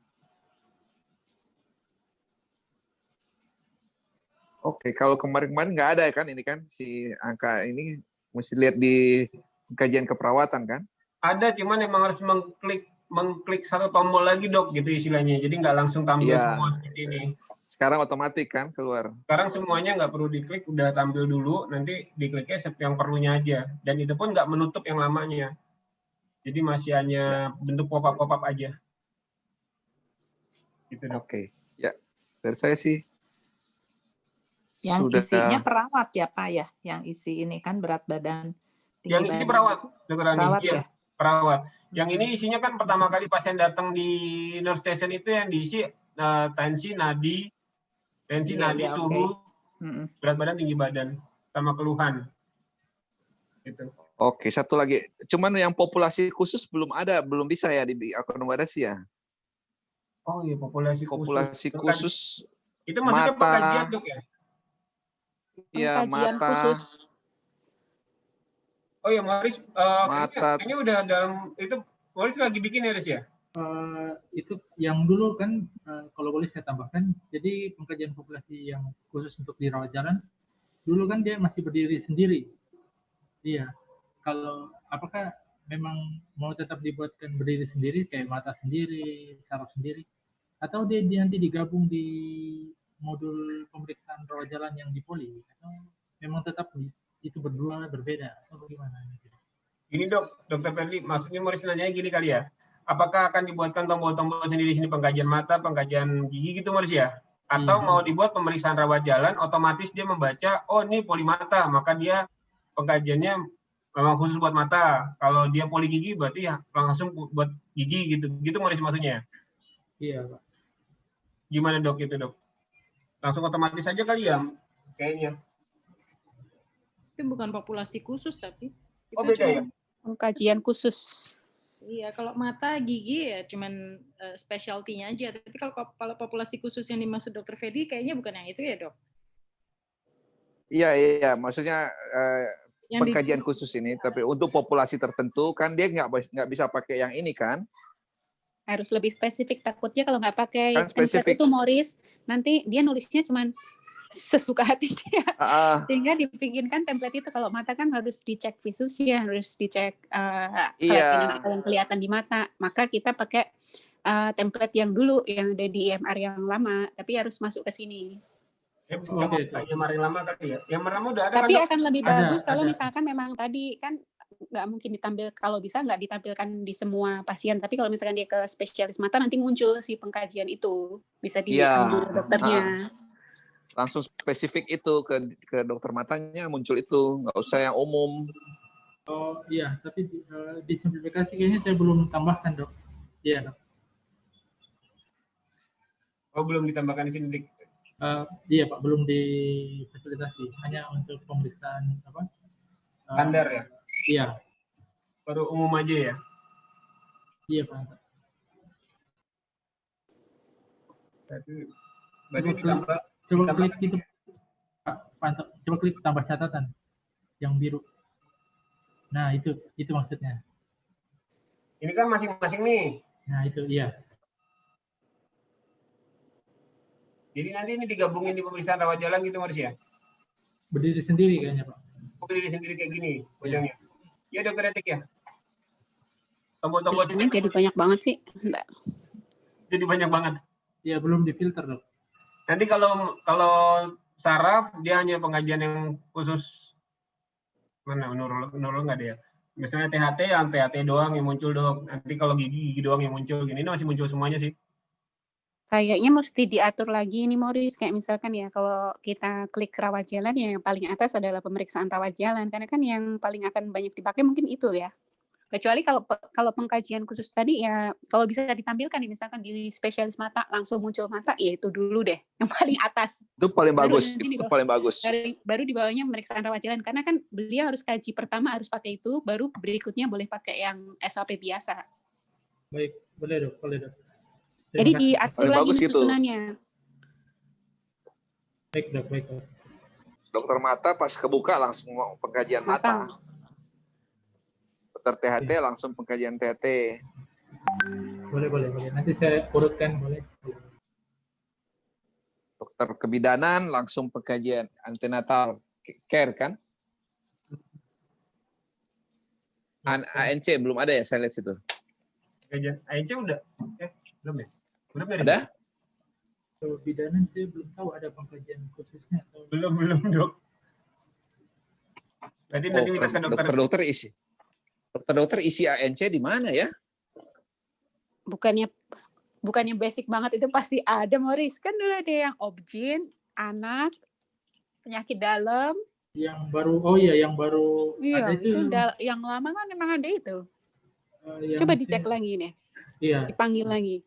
Oke, kalau kemarin-kemarin nggak ada kan ini kan si angka ini mesti lihat di kajian keperawatan kan? Ada, cuman emang harus mengklik mengklik satu tombol lagi dok, gitu istilahnya. Jadi nggak langsung tampil Iya. semua seperti ini. Sekarang otomatis kan keluar. Sekarang semuanya nggak perlu diklik, udah tampil dulu, nanti dikliknya yang perlunya aja. Dan itu pun nggak menutup yang lamanya. Jadi masih hanya bentuk pop-up aja. Gitu dok. Oke. Ya, dari saya sih Yang sudah. isinya perawat ya Pak ya, yang isi ini kan berat badan. tinggi Yang ini badan. perawat, Dokter Ani. Perawat Iya, ya? perawat. Yang ini isinya kan pertama kali pasien datang di nurse station itu yang diisi tensi, nadi, Iya, suhu, oke. berat badan, tinggi badan, sama keluhan. Gitu. Oke, satu lagi. Cuman yang populasi khusus belum ada, belum bisa ya diakomodasi ya. Oh iya, populasi khusus. Itu maksudnya mata, pengkajian dok ya? Iya, Pengkajian mata. khusus. Oh iya, Morris, Mata. kayaknya udah dalam itu Morris lagi bikin ya, Riz ya? Itu yang dulu kan kalau boleh saya tambahkan, jadi pengkajian populasi yang khusus untuk di rawat jalan dulu kan dia masih berdiri sendiri. Iya. Kalau apakah memang mau tetap dibuatkan berdiri sendiri kayak mata sendiri, saraf sendiri, atau dia nanti digabung di modul pemeriksaan rawat jalan yang di poli, atau memang tetap itu berdua berbeda atau bagaimana? Gini dok, Dokter Ferdi, maksudnya Morris nanya gini kali ya, apakah akan dibuatkan tombol-tombol sendiri di sini pengkajian mata, pengkajian gigi gitu Morris ya? Atau mau dibuat pemeriksaan rawat jalan, otomatis dia membaca, oh ini poli mata, maka dia pengkajiannya memang khusus buat mata. Kalau dia poli gigi berarti ya langsung buat gigi gitu. Gitu Morris maksudnya? Iya Pak. Gimana dok itu dok? Langsung otomatis aja kali ya? Kayaknya. Itu bukan populasi khusus tapi. Oh beda ya? Pengkajian khusus. Iya, kalau mata, gigi ya cuman specialty-nya aja. Tapi kalau populasi khusus yang dimaksud Dokter Fedi kayaknya bukan yang itu ya dok? Iya, maksudnya Yang pengkajian khusus ini, tapi untuk populasi tertentu kan dia nggak bisa pakai yang ini kan? Harus lebih spesifik, takutnya kalau nggak pakai Kan template spesifik. itu Morris, nanti dia nulisnya cuman sesuka hati dia. Sehingga dibikinkan template itu. Kalau mata kan harus dicek visusnya, harus dicek Iya. yang kelihatan di mata. Maka kita pakai template yang dulu yang ada di EMR yang lama, tapi harus masuk ke sini. Yang lama kali ya? Yang lama udah ada Tapi kan, akan lebih bagus kalau ada. misalkan memang tadi kan nggak mungkin kalau bisa nggak ditampilkan di semua pasien, tapi kalau misalkan dia ke spesialis mata nanti muncul si pengkajian itu, bisa diambil dokternya. Langsung spesifik itu ke dokter matanya muncul itu, nggak usah yang umum. Oh iya, tapi di simplifikasi kayaknya saya belum tambahkan dok. Iya dok. Oh belum ditambahkan di sini. Iya Pak, belum difasilitasi, hanya untuk pemeriksaan apa? Standar ya? Iya. Baru umum aja ya? Iya Pak. Berarti ditambah. Coba klik itu Pak, coba klik tambah catatan yang biru. Nah itu maksudnya. Ini kan masing-masing nih. Nah itu iya. Jadi nanti ini digabungin di pemeriksaan rawat jalan gitu Morris ya? Berdiri sendiri kayaknya Pak. Oh, berdiri sendiri kayak gini wajahnya. Iya dokter etik ya? Tombol-tombol Ini jadi banyak banget sih. Enggak. Jadi banyak banget. Iya belum difilter dok. Nanti kalau saraf dia hanya pengajian yang khusus mana menurut nggak ada ya? Misalnya THT yang THT doang yang muncul dok. Nanti kalau gigi doang yang muncul gini ini masih muncul semuanya sih. Kayaknya mesti diatur lagi nih Morris, kayak misalkan ya kalau kita klik rawat jalan ya yang paling atas adalah pemeriksaan rawat jalan, karena kan yang paling akan banyak dipakai mungkin itu ya. Kecuali kalau pengkajian khusus tadi ya kalau bisa ditampilkan nih misalkan di spesialis mata langsung muncul mata ya itu dulu deh yang paling atas. Itu paling bagus, paling bagus. Baru di bawahnya pemeriksaan rawat jalan, karena kan beliau harus kaji pertama harus pakai itu, baru berikutnya boleh pakai yang SOP biasa. Baik, boleh dok. Jadi diatur lagi susunannya. Baik dok. Dokter mata pas kebuka langsung pengkajian mata. Dokter THT langsung pengkajian THT. Boleh. Nanti saya urutkan boleh. Dokter kebidanan langsung pengkajian antenatal care kan? ANC belum ada ya, saya lihat situ. ANC udah? Belum ya? Belum ya? Ada? Kalau bidanan saya belum tahu ada pengkajian khususnya. Belum dok. Jadi nanti minta ke dokter. Dokter isi ANC di mana ya? Bukannya basic banget itu pasti ada, Morris. Kan dulu ada yang obgyn, anak, penyakit dalam. Yang baru, yang baru iya, ada itu. Yang lama kan memang ada itu. Coba dicek lagi nih. Iya. Dipanggil lagi.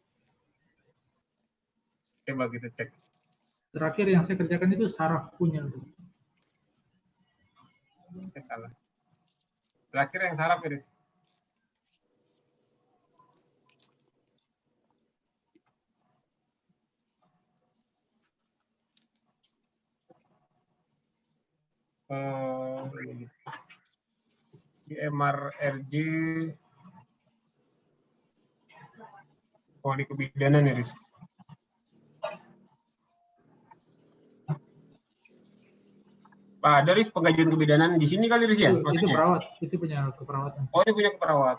Coba kita cek. Terakhir yang saya kerjakan itu saraf punya. Salah. Terakhir yang saraf ini. Di MRRG di kebidanan ya, Riz. Pak, ada Riz pengkajian kebidanan di sini kali Riz ya? Itu perawat, itu punya keperawatan. Oh, ini punya keperawat.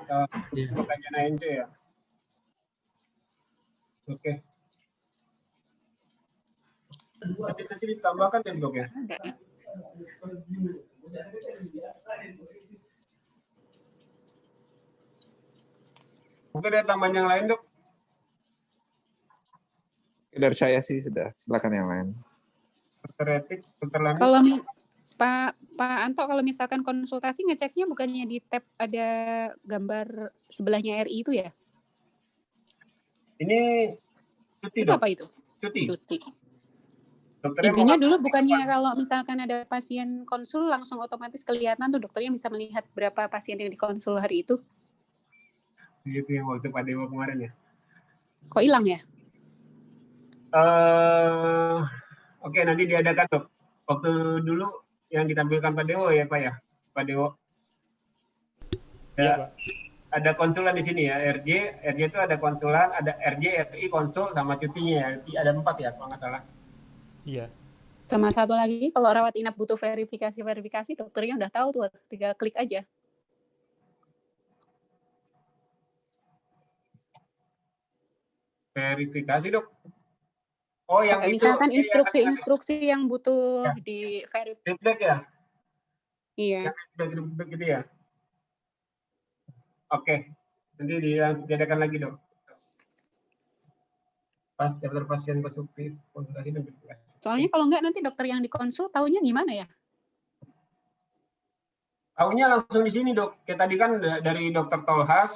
Iya. Pengkajian ANC ya. Oke. Nanti ditambahkan ya dok ya? Mungkin ada tambahan yang lain dok? Dari saya sih sudah, silakan yang lain. Dokter etik, dokter Lani. Kalau Pak Anto, kalau misalkan konsultasi ngeceknya bukannya di tab ada gambar sebelahnya RI itu ya? Ini cuti itu dok? Apa itu? Cuti. Intinya dulu bukannya kalau misalkan ada pasien konsul langsung otomatis kelihatan tuh dokternya bisa melihat berapa pasien yang dikonsul hari itu? Itu yang waktu Pak Dewa kemarin ya? Kok hilang ya? Oke, nanti diadakan dok. Waktu dulu yang ditampilkan Pak Dewo ya Pak ya? Pak Dewo. Iya Pak. Ada konsulan di sini ya, RJ itu ada konsulan, ada RJ, RI, konsul, sama cutinya ya. Ada 4 ya, kalau nggak salah. Iya. Sama satu lagi, kalau rawat inap butuh verifikasi, dokternya udah tahu tuh, tinggal klik aja. Verifikasi dok. Oh yang misalkan itu. instruksi yang butuh di verifikasi. Feedback ya? Iya. Feedback gitu ya? Oke, nanti diadakan lagi dok. Pas daftar pasien konsultasi dan verifikasi. Soalnya kalau enggak nanti dokter yang dikonsul taunya gimana ya? Taunya langsung di sini dok. Kayak tadi kan dari dokter Tolhas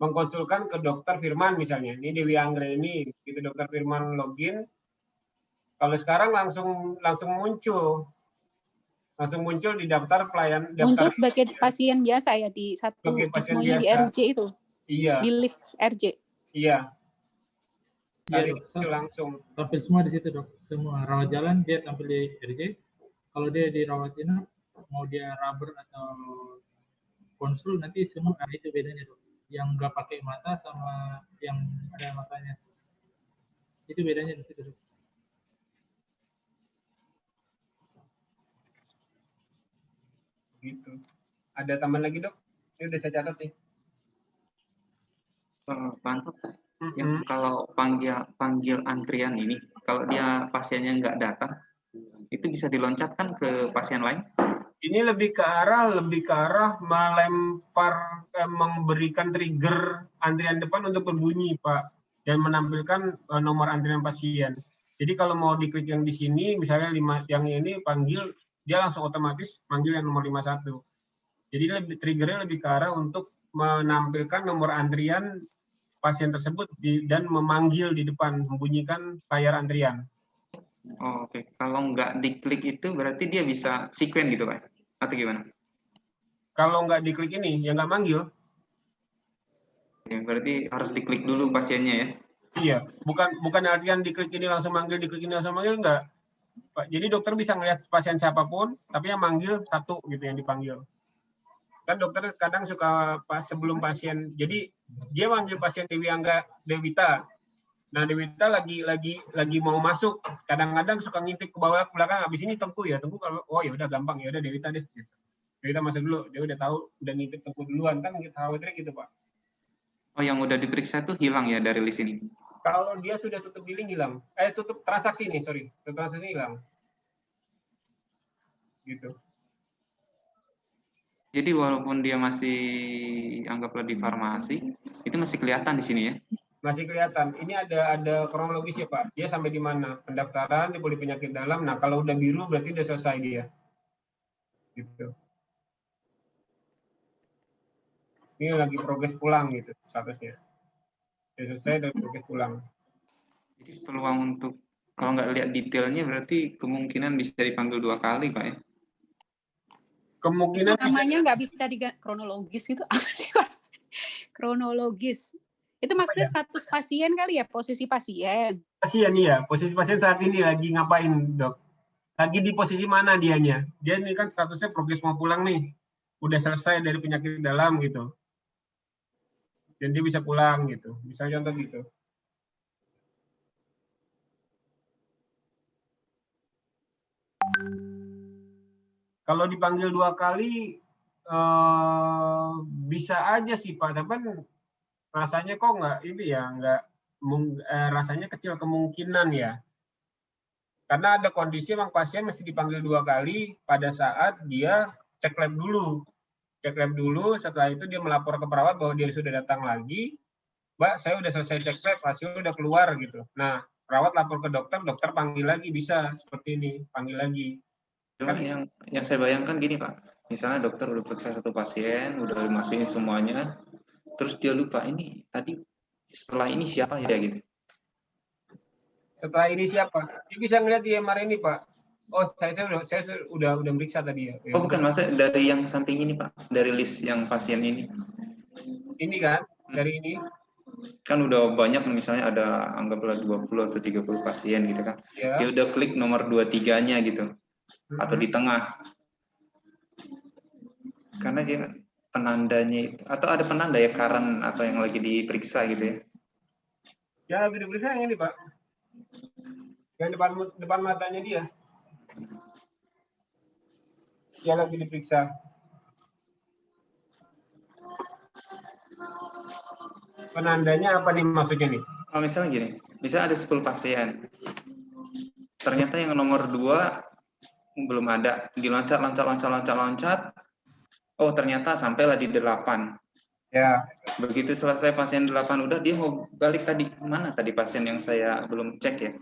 mengkonsulkan ke dokter Firman misalnya. Ini Dewi Anggra ini, gitu dokter Firman login. Kalau sekarang langsung muncul di daftar pelayan. Muncul sebagai pasien biasa ya di satu semuanya di RJ itu. Iya. Di list RJ. Iya. Iya, langsung. Tampil semua di situ dok. Semua rawat jalan dia tampil di RJ. Kalau dia di rawat inap, mau dia rubber atau konsul nanti semua ada itu bedanya dok. Yang nggak pakai mata sama yang ada matanya. Itu bedanya di situ dok. Gitu. Ada tambahan lagi dok? Ini udah saya catat sih. Pak, yang kalau panggil antrian ini, kalau dia pasiennya nggak datang, itu bisa diloncatkan ke pasien lain? Ini lebih ke arah melempar, memberikan trigger antrian depan untuk berbunyi Pak, dan menampilkan nomor antrian pasien. Jadi kalau mau diklik yang di sini, misalnya yang ini panggil, dia langsung otomatis manggil yang nomor 51. Jadi triggernya lebih ke arah untuk menampilkan nomor antrian pasien tersebut dan memanggil di depan, membunyikan layar antrian. Oh, oke. Kalau nggak diklik itu berarti dia bisa sekuen gitu Pak? Atau gimana? Kalau nggak diklik ini, ya nggak manggil. Ya, berarti harus diklik dulu pasiennya ya? Iya, bukan artian diklik ini langsung manggil, diklik ini langsung manggil, enggak. Jadi dokter bisa ngelihat pasien siapapun, tapi yang manggil satu gitu yang dipanggil. Kan dokter kadang suka sebelum pasien, jadi dia manggil pasien Dewi Angga Dewita. Nah Dewita lagi mau masuk, kadang-kadang suka ngintip ke bawah ke belakang, habis ini Tengku ya, Tengku kalau oh ya udah gampang ya udah Dewita deh. Gitu. Kita masuk dulu, dia udah tahu, udah nitip tunggu duluan, kan kita khawatirnya gitu Pak. Oh, yang udah diperiksa tuh hilang ya dari list ini? Kalau dia sudah tutup billing hilang, tutup transaksi nih, sorry, tutup transaksi hilang. Gitu. Jadi walaupun dia masih anggaplah di farmasi, itu masih kelihatan di sini ya? Masih kelihatan. Ini ada kronologis ya Pak. Dia sampai di mana? Pendaftaran di poli penyakit dalam. Nah kalau udah biru berarti udah selesai dia. Gitu. Ini lagi progres pulang gitu statusnya. Sudah selesai dan progres pulang. Jadi peluang untuk kalau nggak lihat detailnya berarti kemungkinan bisa dipanggil 2 kali Pak ya? Kemungkinan itu namanya nggak bisa kronologis itu apa sih Pak? Kronologis. Itu maksudnya status pasien kali ya, posisi pasien. Pasien iya, posisi pasien saat ini lagi ngapain dok? Lagi di posisi mana dianya? Dia ini kan statusnya progres mau pulang nih. Udah selesai dari penyakit dalam gitu. Dan dia bisa pulang gitu. Bisa contoh gitu. Kalau dipanggil 2 kali bisa aja sih Pak, tapi rasanya kok rasanya kecil kemungkinan ya. Karena ada kondisi memang pasien mesti dipanggil 2 kali pada saat dia cek lab dulu. Cek lab dulu, setelah itu dia melapor ke perawat bahwa dia sudah datang lagi. Mbak, saya udah selesai cek lab, hasil udah keluar gitu. Nah, perawat lapor ke dokter, dokter panggil lagi, bisa seperti ini, panggil lagi. Cuma yang saya bayangkan gini Pak, misalnya dokter udah periksa satu pasien, udah masukin semuanya, terus dia lupa ini tadi setelah ini siapa ya gitu. Setelah ini siapa? Dia bisa ngeliat di MR ini Pak. Oh, saya udah meriksa tadi ya. Oh bukan, maksudnya dari yang samping ini Pak, dari list yang pasien ini. Ini kan, dari ini. Kan udah banyak misalnya ada anggaplah 20 atau 30 pasien gitu kan. Ya. Dia udah klik nomor 2-3-nya gitu. Atau di tengah. Karena dia penandanya itu, atau ada penanda ya Karen atau yang lagi diperiksa gitu ya. Ya, lagi diperiksa yang ini Pak. Yang depan matanya dia. Dia lagi diperiksa. Penandanya apa nih maksudnya nih? Oh, misalnya gini, misalnya ada 10 pasien. Ternyata yang nomor 2 belum ada. Diloncat. Oh, ternyata sampailah di 8. Ya. Begitu selesai pasien 8 udah, dia mau balik tadi. Mana tadi pasien yang saya belum cek ya?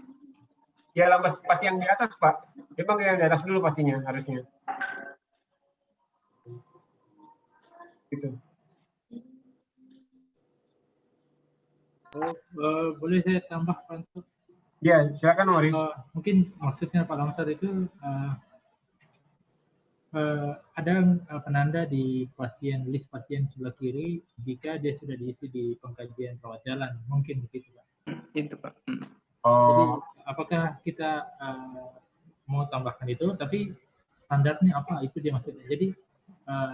Ya, pas yang di atas, Pak. Dia panggil yang di atas dulu pastinya, harusnya. Gitu. Boleh saya tambah untuk? Ya, silakan Moris. Mungkin maksudnya Pak Lamsar itu ada penanda di list pasien sebelah kiri jika dia sudah diisi di pengkajian rawat jalan, mungkin begitu Pak. Itu Pak. Jadi apakah kita mau tambahkan itu, tapi standarnya apa itu dia maksudnya. Jadi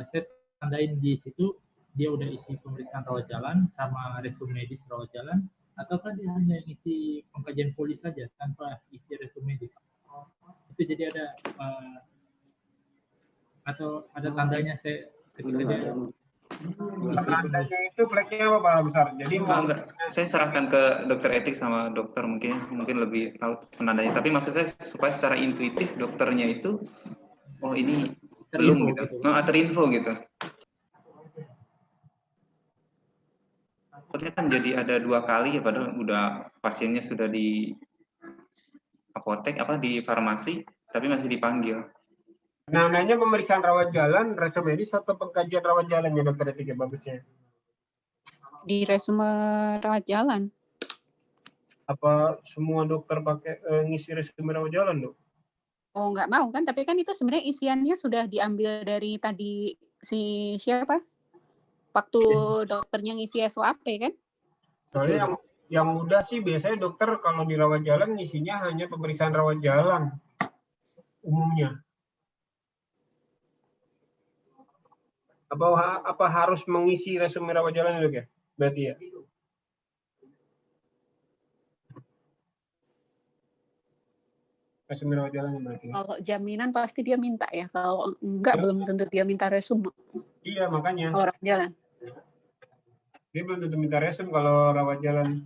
saya tandain di situ dia udah isi pemeriksaan rawat jalan sama resume medis rawat jalan, ataukah dia hanya isi pengkajian polis saja tanpa isi resume medis. Itu jadi ada atau ada tandanya saya ketika dia tandanya itu flagnya apa Pak Besar? Jadi enggak, saya serahkan ke dokter etik sama dokter mungkin lebih tahu penandanya. Tapi maksud saya supaya secara intuitif dokternya itu oh ini belum gitu. Terinfo gitu. Takutnya kan jadi ada 2 kali ya, padahal udah pasiennya sudah di apotek di farmasi tapi masih dipanggil. Namanya pemeriksaan rawat jalan, resume medis atau pengkajian rawat jalan ya dokter etik ya bagusnya? Di resume rawat jalan. Apa semua dokter pakai ngisi resume rawat jalan dok? Oh nggak mau kan, tapi kan itu sebenarnya isiannya sudah diambil dari tadi si siapa? Waktu dokternya ngisi SOAP kan? Soalnya yang mudah sih biasanya dokter kalau di rawat jalan ngisinya hanya pemeriksaan rawat jalan umumnya. Apa harus mengisi resume rawat jalan dok ya? Berarti ya? resume rawat jalannya berarti. Kalau jaminan pasti dia minta ya. Kalau enggak belum tentu dia minta resume. Iya, makanya. Kalau rawat jalan. Dia belum tentu minta resume kalau rawat jalan.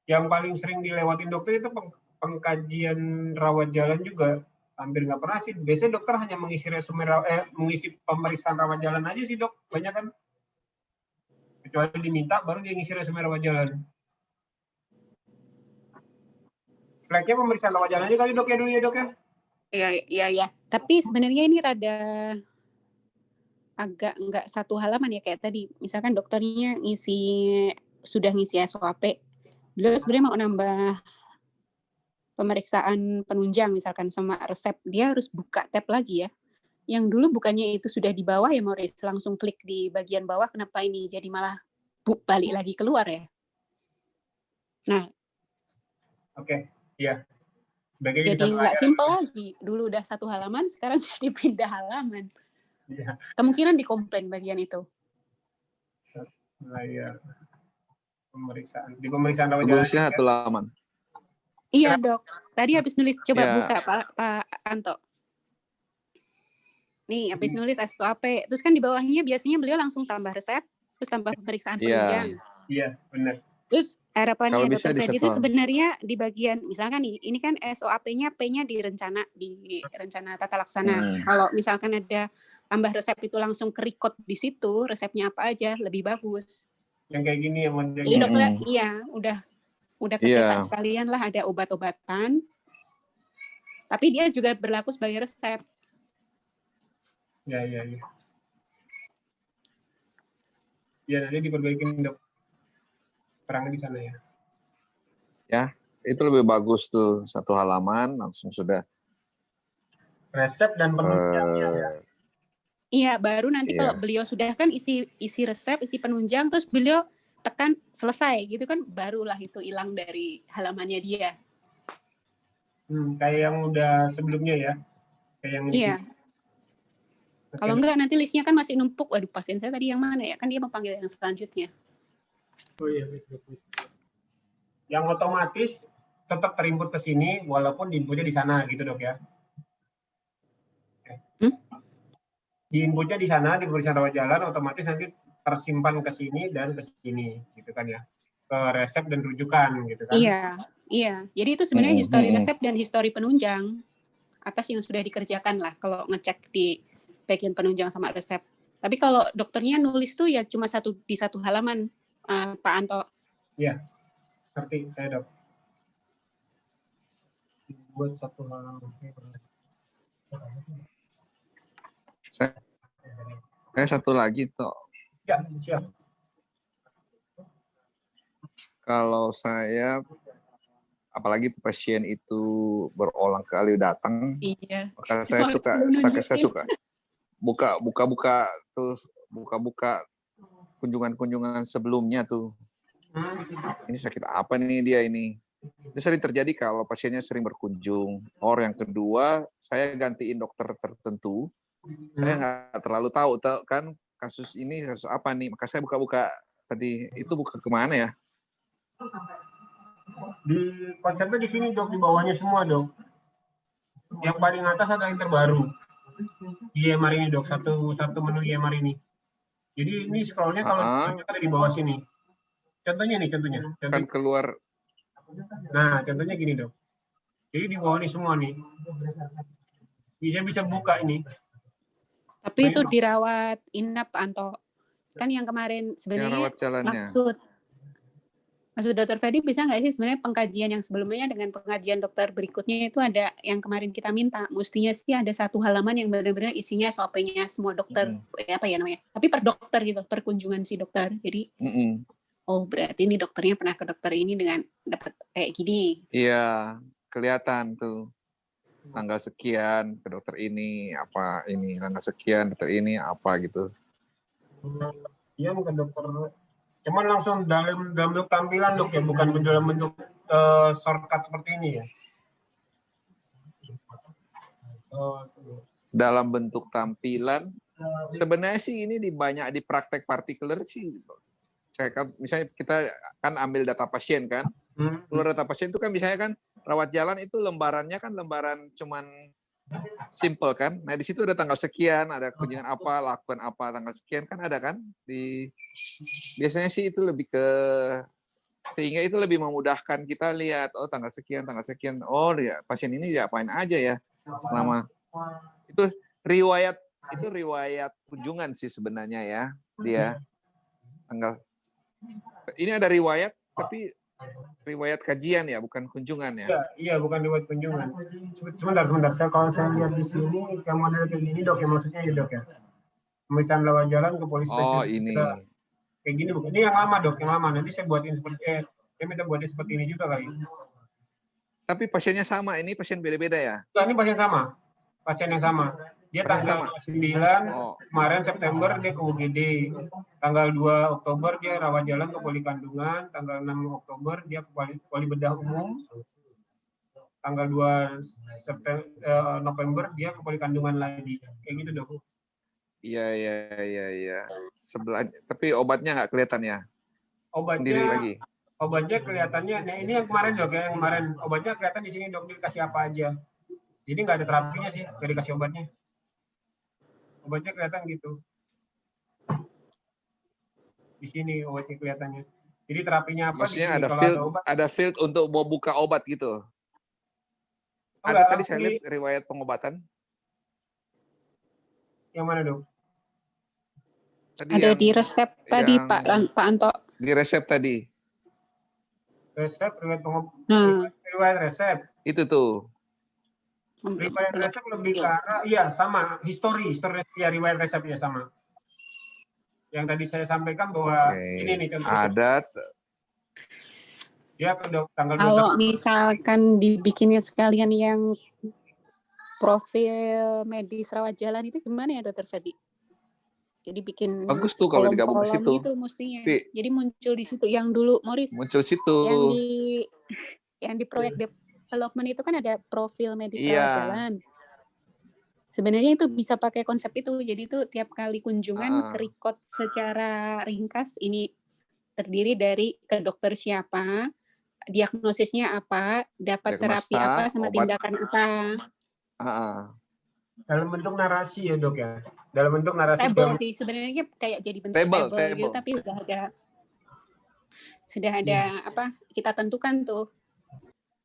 Yang paling sering dilewatin dokter itu pengkajian rawat jalan juga. Hampir nggak pernah sih. Biasanya dokter hanya mengisi mengisi pemeriksaan rawat jalan aja sih, Dok. Banyak kan. Kecuali diminta, baru dia ngisi resume rawat jalan. Flagnya pemeriksaan rawat jalan aja kali, Dok, ya dulu ya, Dok, ya? Iya. Tapi sebenarnya ini rada agak nggak satu halaman ya kayak tadi. Misalkan dokternya sudah ngisi SOAP. Beliau sebenarnya mau nambah pemeriksaan penunjang misalkan sama resep, dia harus buka tab lagi ya. Yang dulu bukannya itu sudah di bawah ya, Maurice, langsung klik di bagian bawah, kenapa ini jadi malah balik lagi keluar ya? Nah, oke, iya. Jadi nggak simpel lagi. Dulu udah satu halaman, sekarang jadi pindah halaman. Iya. Kemungkinan dikomplain bagian itu. Nah, iya. Di pemeriksaan rawat jalan. Bagusnya satu halaman. Iya, Dok. Tadi habis nulis, coba Ya. buka Pak Anto. Nih, habis nulis SOAP. Terus kan di bawahnya biasanya beliau langsung tambah resep, terus tambah pemeriksaan penunjang. Iya, benar. Terus harapannya Kalau bisa Dokter Fedi itu disatuan. sebenarnya di bagian, misalkan nih, ini kan SOAP-nya P-nya di rencana tata laksana. Kalau misalkan ada tambah resep itu langsung ke-record di situ, resepnya apa aja, lebih bagus. Yang kayak gini ya modelnya. Jadi dokter, iya, udah kecetak sekalian lah, ada obat-obatan, tapi dia juga berlaku sebagai resep. Iya. Ya, nanti diperbaikin, Dok. Perangnya di sana ya. Ya, itu lebih bagus tuh, satu halaman langsung sudah. Resep dan penunjangnya ya. Iya, baru nanti kalau beliau sudah kan isi resep, isi penunjang, terus beliau tekan selesai gitu kan, barulah itu hilang dari halamannya dia. Kayak yang udah sebelumnya ya. Kayak yang Iya. Kalau enggak nanti listnya kan masih numpuk. Waduh, pasien saya tadi yang mana ya? Kan dia memanggil yang selanjutnya. Oh iya, betul. Yang otomatis tetap terinput ke sini walaupun inputnya di sana gitu, Dok ya. Di inputnya di sana di pemeriksaan rawat jalan otomatis nanti tersimpan ke sini dan ke sini gitu kan ya. Ke resep dan rujukan gitu kan. Iya. Jadi itu sebenarnya histori resep dan histori penunjang atas yang sudah dikerjakan lah kalau ngecek di bagian penunjang sama resep. Tapi kalau dokternya nulis tuh ya cuma di satu halaman, Pak Anto. Iya, ngerti saya, Dok. Buat satu halaman. Saya satu lagi toh. Ya, siap. Kalau saya, apalagi pasien itu berulang kali datang, maka saya suka buka kunjungan sebelumnya tuh. Ini sakit apa nih dia ini? Itu sering terjadi kalau pasiennya sering berkunjung. Yang kedua, saya gantiin dokter tertentu. Saya nggak terlalu tahu kan kasus ini kasus apa nih. Maka saya buka-buka tadi. Itu buka kemana ya? Di konsepnya di sini, Dok, di bawahnya semua, Dok. Yang paling atas adalah yang terbaru. EMR ini, Dok, satu menu EMR ini. Jadi ini scrollnya kalau ada di bawah sini. Contohnya. Kan keluar. Nah, contohnya gini, Dok. Jadi di bawah ini semua nih. Bisa buka ini. Tapi itu dirawat inap, Pak Anto. Kan yang kemarin sebenarnya maksud Dokter Fedi bisa nggak sih sebenarnya pengkajian yang sebelumnya dengan pengkajian dokter berikutnya itu ada yang kemarin kita minta. Mestinya sih ada satu halaman yang benar-benar isinya SOP-nya semua dokter, apa ya namanya. Tapi per dokter gitu, per kunjungan si dokter. Jadi, oh berarti ini dokternya pernah ke dokter ini dengan dapat kayak gini. Iya, kelihatan tuh. Tanggal sekian ke dokter ini, apa ini, tanggal sekian dokter ini, apa gitu. Iya, bukan dokter. Cuman langsung dalam bentuk tampilan, Dok, ya, bukan dalam bentuk shortcut seperti ini ya. Dalam bentuk tampilan, sebenarnya sih ini banyak di praktek partikuler sih. Misalnya kita kan ambil data pasien kan, keluar data pasien itu kan misalnya kan rawat jalan itu lembarannya kan lembaran cuman simple kan. Nah di situ ada tanggal sekian, ada kunjungan apa, lakukan apa, tanggal sekian kan ada kan. Biasanya sih itu lebih ke sehingga itu lebih memudahkan kita lihat oh tanggal sekian, oh ya pasien ini diapain aja ya selama itu riwayat kunjungan sih sebenarnya ya dia tanggal ini ada riwayat tapi riwayat kajian ya bukan kunjungan ya. Iya bukan riwayat kunjungan. Sebentar. Kalau saya lihat di sini yang model kayak gini dok, yang maksudnya ya dok ya. Pemeriksaan lewat jalan ke polisi. Oh ini. Kayak gini bukan. Ini yang lama dok, yang lama. Nanti saya buatin seperti saya minta buatin seperti ini juga kali. Tapi pasiennya sama, ini pasien beda-beda ya? Nah, ini pasien sama. Pasien yang sama. Dia tanggal 9 kemarin September dia ke UGD. Tanggal 2 Oktober dia rawat jalan ke Poli Kandungan. Tanggal 6 Oktober dia ke Poli Bedah Umum. Tanggal 2 November dia ke Poli Kandungan lagi. Kayak gitu dok. Iya. Sebelahnya. Tapi obatnya nggak kelihatan ya? Sendiri lagi. Obatnya kelihatannya, nah ini yang kemarin dok ya, yang kemarin obatnya kelihatan di sini dok, dikasih apa aja. Jadi nggak ada terapinya sih, nggak dikasih obatnya. Obatnya kelihatan gitu. Di sini obatnya kelihatannya. Jadi terapinya apa? Maksudnya ada field untuk mau buka obat gitu? Enggak, ada tadi saya lihat riwayat pengobatan. Yang mana dok? Tadi ada di resep tadi Pak Anto. Di resep tadi. Resep, riwayat resep. Itu tuh. Riwayat resep lebih ke arah, iya sama, histori ya riwayat resepnya sama. Yang tadi saya sampaikan bahwa ini nih contohnya. Ada. Ya dok, tanggal 2. Kalau misalkan dibikinnya sekalian yang profil medis rawat jalan itu gimana ya Dokter Ferdi? Jadi bikin bagus tuh kalau digabung ke situ. Gitu mestinya. Jadi muncul di situ yang dulu Morris. Muncul situ. Yang di proyek development itu kan ada profil medis rawat jalan. Sebenarnya itu bisa pakai konsep itu. Jadi itu tiap kali kunjungan ke-record secara ringkas ini terdiri dari ke dokter siapa, diagnosisnya apa, dapat terapi apa sama tindakan apa. Dalam bentuk narasi ya dok ya. Dalam bentuk narasi. Table sih sebenarnya kayak jadi bentuk table gitu, tapi sudah ada apa? Kita tentukan tuh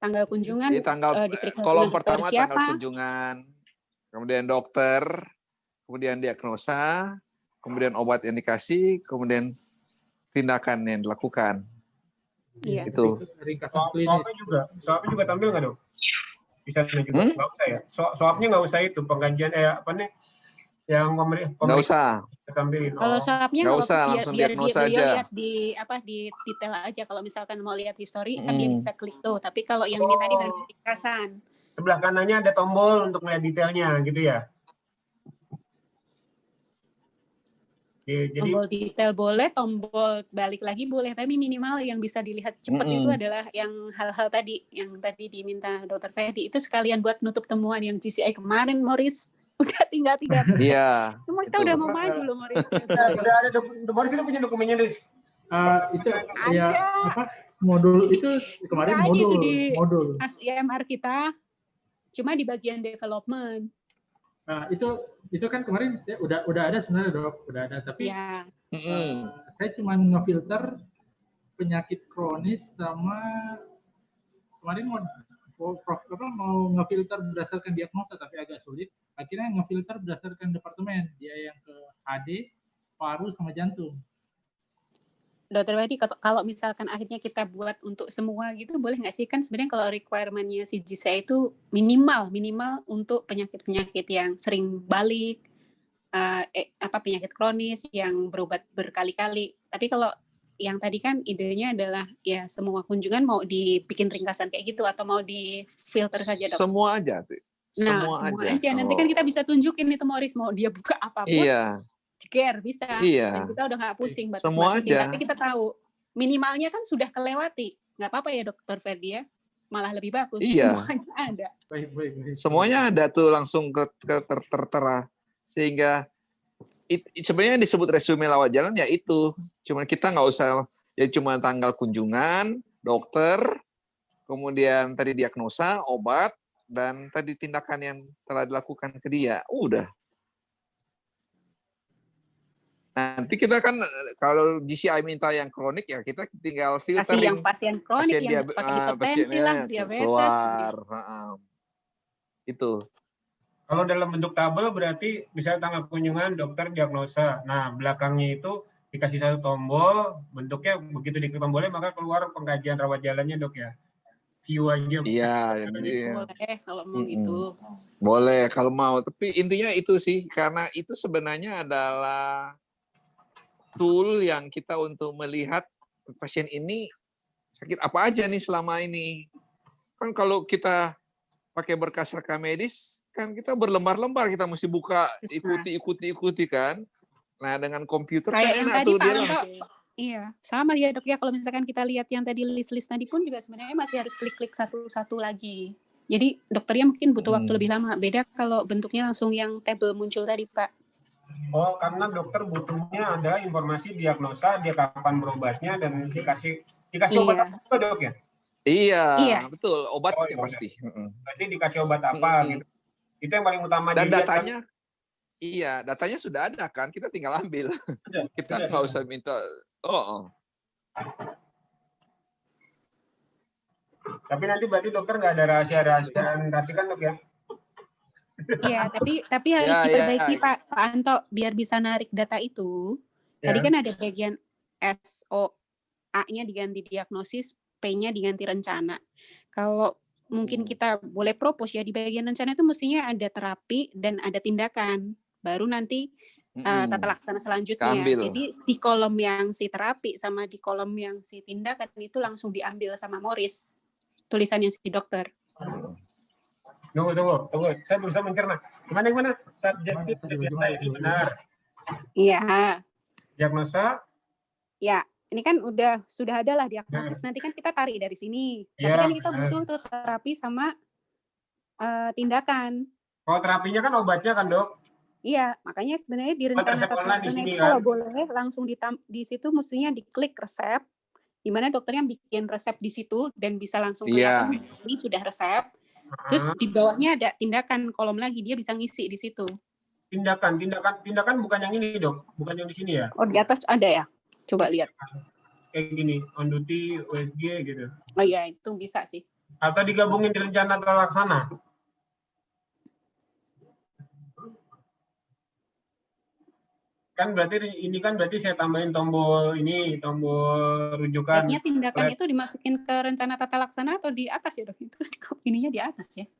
tanggal kunjungan. Jadi kolom pertama siapa? Tanggal kunjungan, kemudian dokter, kemudian diagnosa, kemudian obat yang dikasih, kemudian tindakan yang dilakukan. Iya. Itu. Soalnya juga tampil nggak dok? Bisa juga nggak usah ya. Soalnya nggak usah itu pengajian apa nih? Yang nggak usah. Kalau swabnya nggak usah, langsung diagnosa aja. Lihat di detail aja. Kalau misalkan mau lihat histori kan dia bisa klik tuh. Tapi kalau yang ini tadi baru ringkasan. Sebelah kanannya ada tombol untuk melihat detailnya gitu ya. Jadi, tombol detail boleh, tombol balik lagi boleh, tapi minimal yang bisa dilihat cepat itu adalah yang hal-hal tadi yang tadi diminta Dokter Ferdi itu sekalian buat nutup temuan yang GCI kemarin, Morris. Udah tinggal 3. Iya. Semua kita udah mau maju loh, Morris. Udah ada Morris itu punya dokumennya, Riz. Itu ada. Ya apa modul itu kemarin modul IMR kita cuma di bagian development. Nah, itu kan kemarin saya udah ada sebenarnya dok, udah ada tapi saya cuma ngefilter penyakit kronis sama kemarin mau ngefilter berdasarkan diagnosa tapi agak sulit. Akhirnya ngefilter berdasarkan departemen, dia yang ke HD, paru sama jantung. Dokter Wadi, kalau misalkan akhirnya kita buat untuk semua gitu, boleh nggak sih? Kan sebenarnya kalau requirement-nya si GCI itu minimal untuk penyakit-penyakit yang sering balik, penyakit kronis yang berobat berkali-kali. Tapi kalau yang tadi kan idenya adalah ya semua kunjungan mau dibikin ringkasan kayak gitu atau mau di filter saja dok? Semua aja. Semua aja. Nanti kan kita bisa tunjukin itu Morris mau dia buka apapun. Iya. Ceger bisa. Iya. Dan kita udah nggak pusing semua aja. Tapi kita tahu minimalnya kan sudah kelewati. Nggak apa-apa ya Dokter Ferdi ya. Malah lebih bagus. Iya. Semuanya ada. Baik. Semuanya ada tuh langsung tertera. Sehingga sebenarnya yang disebut resume lawat jalan ya itu. Cuma kita nggak usah ya cuma tanggal kunjungan, dokter, kemudian tadi diagnosa, obat, dan tadi tindakan yang telah dilakukan ke dia. Udah. Nanti kita kan kalau GCI minta yang kronik ya kita tinggal Kasih yang filtering pasien kronik, pasien yang pakai hipertensi lah, diabetes. keluar. Itu. Kalau dalam bentuk tabel berarti misalnya tanggal kunjungan dokter diagnosa. Nah, belakangnya itu dikasih satu tombol, bentuknya begitu diklik tombolnya maka keluar pengkajian rawat jalannya, Dok ya. View aja. Iya, Boleh kalau mau gitu. boleh kalau mau. Tapi intinya itu sih, karena itu sebenarnya adalah tool yang kita untuk melihat pasien ini sakit apa aja nih selama ini. Kan kalau kita pakai berkas rekam medis, kan kita berlembar-lembar, kita mesti buka, ikuti kan. Nah, dengan komputer Kayak kan yang enak tadi tuh Pak dia Anto, langsung. iya, sama ya Dok ya, kalau misalkan kita lihat yang tadi list-list tadi pun juga sebenarnya masih harus klik-klik satu-satu lagi. Jadi dokternya mungkin butuh waktu lebih lama. Beda kalau bentuknya langsung yang table muncul tadi Pak. Oh, karena dokter butuhnya ada informasi diagnosa, dia kapan berobatnya, dan dikasih obat apa juga, Dok ya? Iya, betul. Obatnya pasti. Berarti dikasih obat apa gitu. Itu yang paling utama. Dan dilihat, datanya, kan? iya, datanya sudah ada kan, kita tinggal ambil. Kita nggak usah minta. Tapi nanti berarti dokter nggak ada rahasia-rahasiaan kan, Dok ya? Iya, tapi harus diperbaiki Pak Anto biar bisa narik data itu. Tadi kan ada bagian A-nya diganti diagnosis, P-nya diganti rencana. Kalau mungkin kita boleh propose ya di bagian rencana itu mestinya ada terapi dan ada tindakan. Baru nanti tata laksana selanjutnya. Jadi di kolom yang si terapi sama di kolom yang si tindakan itu langsung diambil sama Morris. Tulisannya si dokter. Tunggu. Saya berusaha mencerna. Gimana? Subjektif data ini benar. Iya. Diagnosa? Ya, ini kan sudah ada lah diagnosis. Nanti kan kita tarik dari sini. Tapi kan kita butuh tuh terapi sama tindakan. Kalau terapinya kan obatnya kan, Dok? Iya, makanya sebenarnya di rencana tata laksana itu kalau boleh langsung di situ mestinya diklik resep, di mana dokternya bikin resep di situ dan bisa langsung kelihatan ini sudah resep. Terus di bawahnya ada tindakan kolom lagi, dia bisa ngisi di situ. Tindakan bukan yang ini, Dok, bukan yang di sini ya? Oh, di atas ada ya? Coba lihat. Kayak gini, on duty, USG gitu. Oh iya, itu bisa sih. Atau digabungin di rencana tata laksana? Kan berarti saya tambahin tombol rujukan. Kayaknya tindakan itu dimasukin ke rencana tata laksana atau di atas ya, Dok? Itu ininya di atas ya.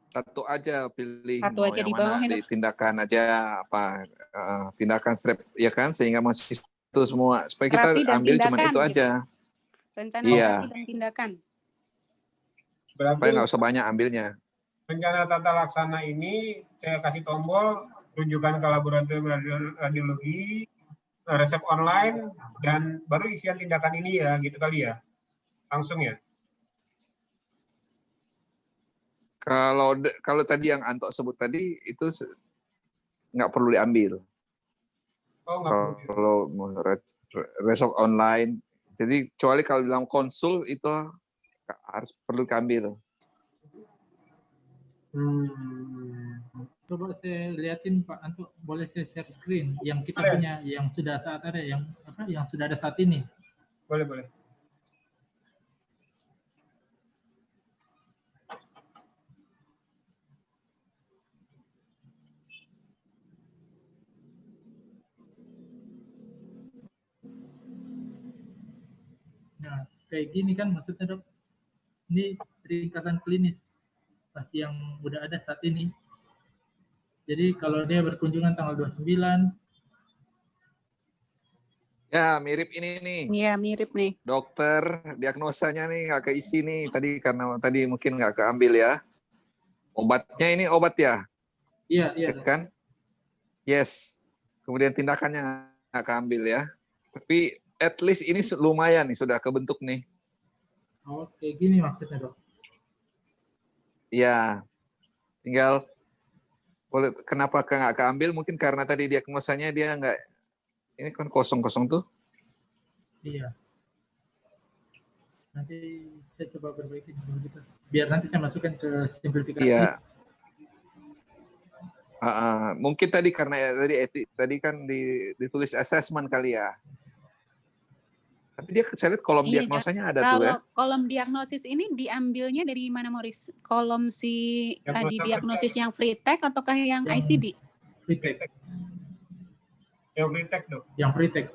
Satu aja pilih. Satu aja di bawah di tindakan aja apa tindakan strep ya kan, sehingga masih itu semua supaya kita ambil cuma itu aja. Rencana terapi dan tindakan. Supaya nggak usah banyak ambilnya. Rencana tata laksana ini saya kasih tombol rujukan ke laboratorium radiologi, resep online, dan baru isian tindakan ini ya, gitu kali ya? Langsung ya? Kalau tadi yang Anto sebut tadi, itu nggak perlu diambil. Oh, nggak perlu. Kalau resep online, jadi kecuali kalau dalam konsul itu harus perlu diambil. Coba saya liatin Pak Anto, boleh saya share screen yang kita punya, yang sudah sudah ada saat ini. Boleh. Nah, kayak gini kan maksudnya, Dok. Ini ringkasan klinis pasti yang udah ada saat ini. Jadi kalau dia berkunjungan tanggal 29. Ya, mirip ini nih. Iya, mirip nih. Dokter, diagnosanya nih nggak keisi nih. Karena tadi mungkin nggak keambil ya. Obatnya ini obat ya? Iya. Kan? Yes. Kemudian tindakannya nggak keambil ya. Tapi at least ini lumayan nih, sudah kebentuk nih. Oke, gini maksudnya, Dok. Iya. Tinggal kenapa nggak keambil? Mungkin karena tadi diagnosanya dia nggak, ini kan kosong tuh. Iya. Nanti saya coba perbaiki kalau gitu. Biar nanti saya masukkan ke simplifikasi. Iya. Mungkin tadi karena tadi kan ditulis assessment kali ya. Tapi dia saya lihat kolom Iya, diagnosanya ada tuh kalau ya. kolom diagnosis ini diambilnya dari mana, Morris? Kolom si tadi diagnosis yang free text ataukah yang ICD? Free text. Yang free text dok. Yang free text.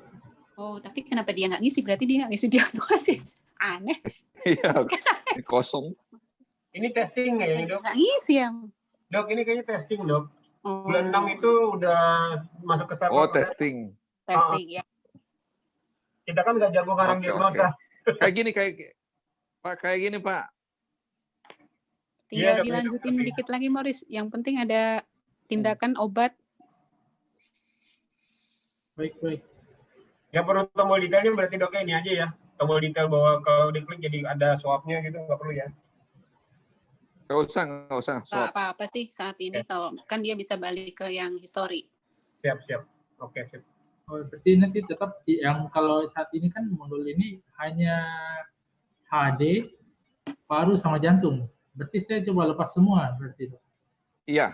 Oh, tapi kenapa dia nggak ngisi? Berarti dia nggak ngisi diagnosis. Aneh. Iya, kosong. Ini testing kayaknya dok. Nggak ngisi ya. Dok, ini kayaknya testing dok. Oh. Bulan 6 itu udah masuk ke server. Oh, testing. Testing, ya. Kita kan nggak jago ngarang diagnosa. Kayak gini Pak. Tinggal Dok, dilanjutin dikit lagi, Morris. Yang penting ada tindakan obat. Baik. Yang perlu tombol detailnya berarti doknya ini aja ya. Tombol detail bahwa kalau diklik jadi ada swabnya gitu, nggak perlu ya. Nggak usah. Nggak apa-apa sih saat ini. Kalau kan dia bisa balik ke yang history. Siap. Oke, sip. Oh, berarti nanti tetap yang kalau saat ini kan modul ini hanya HD, paru sama jantung. Berarti saya coba lepas semua berarti. Iya.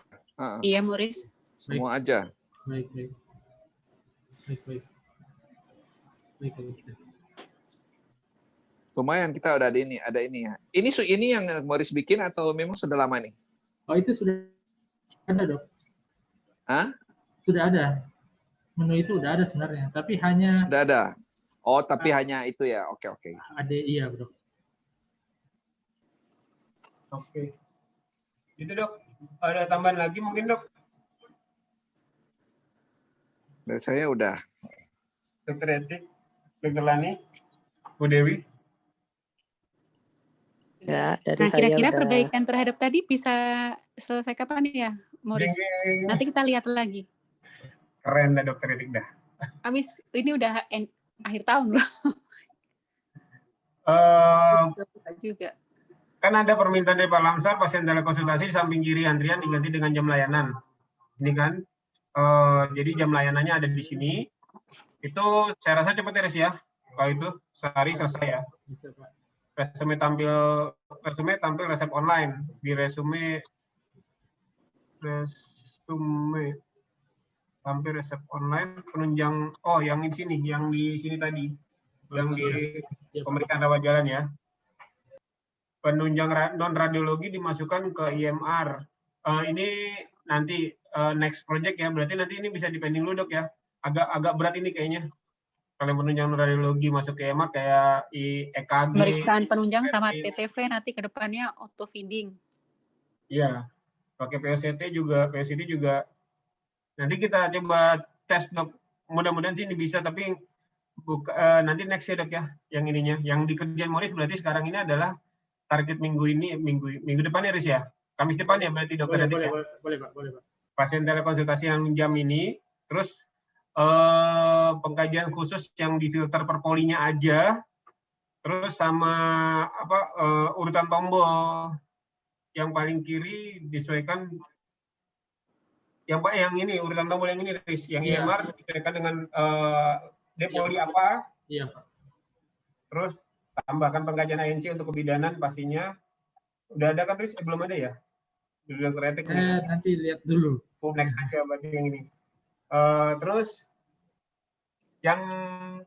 Iya, Morris. Semua aja. Baik. Lumayan kita udah ada ini ya. Ini yang Morris bikin atau memang sudah lama nih? Oh, itu sudah ada, Dok. Hah? Sudah ada. Menu itu udah ada sebenarnya, tapi hanya Sudah ada. Oh, tapi hanya itu ya. Oke. ada, iya, Bro. Oke. Itu dok. Ada tambahan lagi mungkin dok? Dari saya udah. Dokter Etik, Dokter Lani, Bu Dewi. Ya, dari Nah, saya kira-kira udah. perbaikan terhadap tadi bisa selesai kapan ya, Morris? Ding. Nanti kita lihat lagi. Keren dah Dokter Etik dah. Habis ini udah akhir tahun loh. Juga. Kan ada permintaan dari Pak Lamsar, pasien telekonsultasi di samping kiri antrian diganti dengan jam layanan. Ini kan, jadi jam layanannya ada di sini. Itu saya rasa cepat ya. Kalau itu sehari selesai ya. Bisa, Pak. Resume tampil resep online. Di resume tampil resep online penunjang. Oh, yang di sini tadi. Yang di pemeriksaan rawat jalan ya. Penunjang non radiologi dimasukkan ke IMR. Ini nanti next project ya. Berarti nanti ini bisa dipending dulu dok ya. Agak berat ini kayaknya. Kalau penunjang non radiologi masuk ke IMR kayak EKG. Pemeriksaan penunjang sama TTV nanti ke depannya auto feeding. Iya. Pakai POCT juga. Nanti kita coba tes dok. Mudah-mudahan sih ini bisa, tapi nanti next ya dok ya. Yang ininya, yang dikerjain Morris berarti sekarang ini adalah target minggu depan ya Riz ya. Kamis depan ya berarti dokter. Boleh Pak. Pasien telekonsultasi yang jam ini, terus pengkajian khusus yang difilter per polinya aja, terus sama urutan tombol yang paling kiri disesuaikan. Yang ini urutan tombol yang ini, Riz. Yang IMR disesuaikan dengan depoli apa? Iya, Pak. Terus tambahkan pengkajian ANC untuk kebidanan pastinya. Udah ada kan, Riz? Belum ada ya? Sudah kreatif. Nanti lihat dulu. Next aja berarti yang ini. Terus yang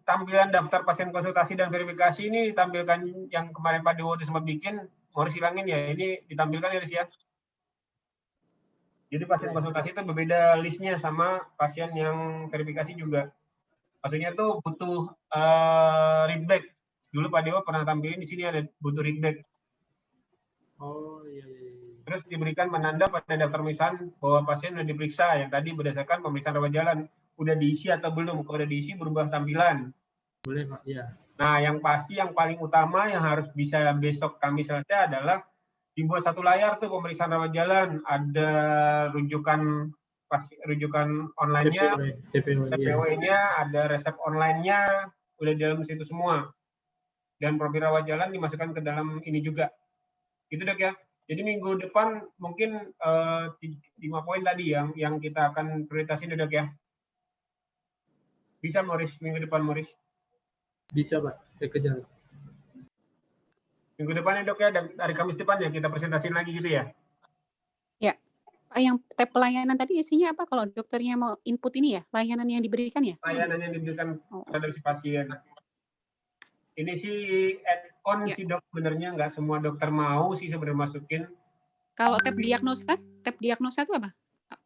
tampilan daftar pasien konsultasi dan verifikasi ini ditampilkan yang kemarin Pak Dewo sempat bikin. Morris hilangin ya. Ini ditampilkan ya, Riz ya. Jadi pasien konsultasi itu berbeda listnya sama pasien yang verifikasi juga. Maksudnya tuh butuh readback. Dulu Pak Dewa pernah tampilin di sini ada butuh readback. Oh iya. Terus diberikan penanda pada daftar pemeriksaan bahwa pasien sudah diperiksa yang tadi berdasarkan pemeriksaan rawat jalan. Udah diisi atau belum? Kalau udah diisi berubah tampilan. Boleh Pak, iya. Nah yang pasti yang paling utama yang harus bisa besok kami selesai adalah dibuat satu layar tuh pemeriksaan rawat jalan, ada rujukan online-nya, CPW-nya, ada resep online-nya, udah di dalam situ semua. Dan profil rawat jalan dimasukkan ke dalam ini juga. Itu dok ya. Jadi minggu depan mungkin 5 poin tadi yang kita akan prioritasin dok ya. Bisa Morris, minggu depan Morris? Bisa Pak, saya kejar. Minggu depan ya dok ya, dan hari Kamis depan ya kita presentasiin lagi gitu ya. Ya. Yang tab pelayanan tadi isinya apa kalau dokternya mau input ini ya, layanan yang diberikan ya? Layanan yang diberikan terhadap si pasien. Ini sih add-on sih dok, sebenarnya nggak semua dokter mau sih sebenarnya masukin. Kalau tab diagnosa itu apa?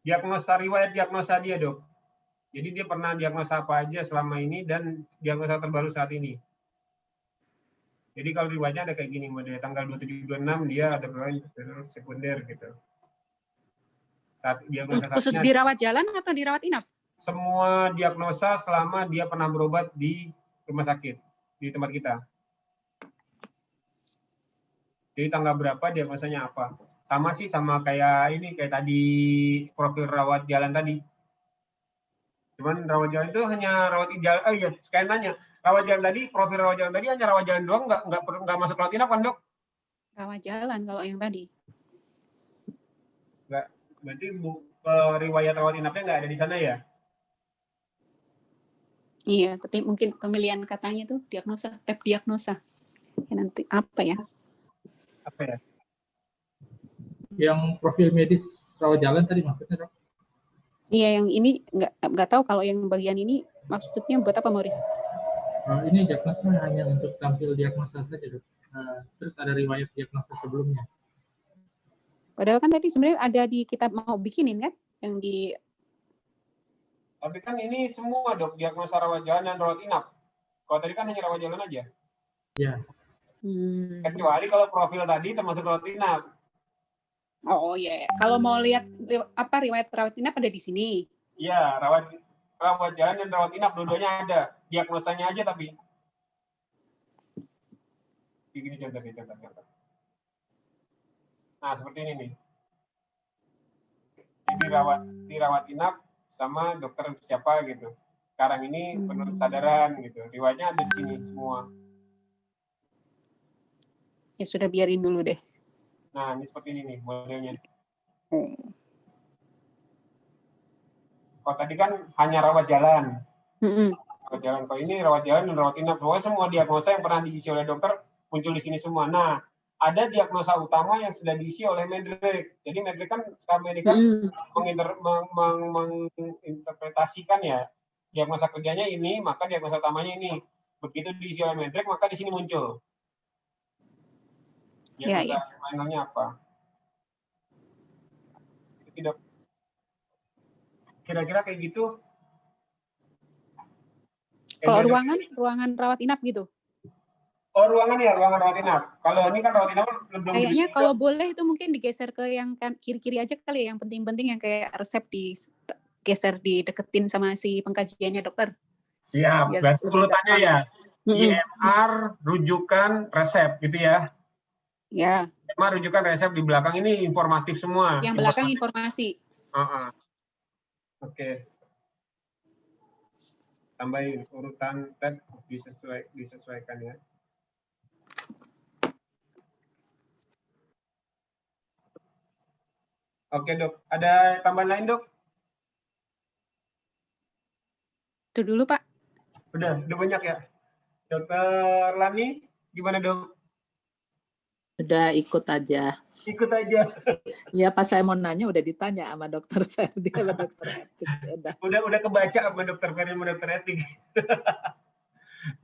Diagnosa, riwayat diagnosa dia dok. Jadi dia pernah diagnosa apa aja selama ini dan diagnosa terbaru saat ini. Jadi kalau riwayatnya ada kayak gini, model tanggal 27-26 dia ada riwayat sekunder gitu. Saat diagnosa Khusus dirawat jalan atau dirawat inap? Semua diagnosa selama dia pernah berobat di rumah sakit, di tempat kita. Jadi tanggal berapa diagnosanya apa. Sama sih, sama kayak ini, kayak tadi profil rawat jalan tadi. Cuman rawat jalan itu hanya rawat jalan, iya, sekalian tanya. Rawat jalan tadi, profil rawat jalan tadi hanya rawat jalan doang, nggak masuk rawat inap kan dok? Rawat jalan kalau yang tadi. Nggak, berarti riwayat rawat inapnya nggak ada di sana ya? Iya, tapi mungkin pemilihan katanya tuh diagnosa, tab diagnosa. Ya, nanti apa ya? Apa ya? Yang profil medis rawat jalan tadi maksudnya dok? Iya, yang ini nggak tahu kalau yang bagian ini maksudnya buat apa, Morris? Ini diagnosa hanya untuk tampil diagnosa saja dok. Terus ada riwayat diagnosa sebelumnya. Padahal kan tadi sebenarnya ada di kita mau bikinin kan, yang di. Tapi kan ini semua dok, diagnosa rawat jalan dan rawat inap. Kalau tadi kan hanya rawat jalan aja. Ya. Kecuali kalau profil tadi termasuk rawat inap. Oh iya, kalau mau lihat apa riwayat rawat inap ada di sini. Iya, rawat jalan dan rawat inap dua-duanya ada. Diagnosanya aja tapi. Begini contoh. Nah, seperti ini nih. Jadi dirawat inap sama dokter siapa gitu. Sekarang ini penuh kesadaran gitu. Riwayatnya ada di sini semua. Ya sudah, biarin dulu deh. Nah, ini seperti ini nih modelnya. Kalau tadi kan hanya rawat jalan. Rawat jalan. Kalau ini rawat jalan dan rawat inap. Pokoknya semua diagnosa yang pernah diisi oleh dokter muncul di sini semua. Nah, ada diagnosa utama yang sudah diisi oleh Medrek. Jadi Medrek kan sekarang ini kan menginterpretasikan ya. Diagnosa kerjanya ini, maka diagnosa utamanya ini. Begitu diisi oleh Medrek, maka di sini muncul. Diagnosa finalnya apa? Tidak. Kira-kira kayak gitu. Kalau ruangan rawat inap gitu. Oh, ruangan rawat inap. Kalau ini kan rawat inap belum. Kayaknya kalau boleh itu mungkin digeser ke yang kan kiri-kiri aja kali ya, yang penting-penting yang kayak resep digeser, dideketin sama si pengkajiannya dokter. Siap. Berarti urutannya ya. IMR, rujukan, resep gitu ya. Ya. IMR, rujukan, resep, di belakang ini informatif semua. Yang belakang informasi. Oke. Tambahin urutan tab disesuaikan ya. Oke dok, ada tambahan lain dok? Itu dulu Pak. Udah banyak ya. Dokter Lani, gimana dok? Udah ikut aja. Ikut aja. Ya pas saya mau nanya udah ditanya sama dokter Ferdi sama dokter Etik. Udah kebaca sama dokter Ferdi sama dokter Etik.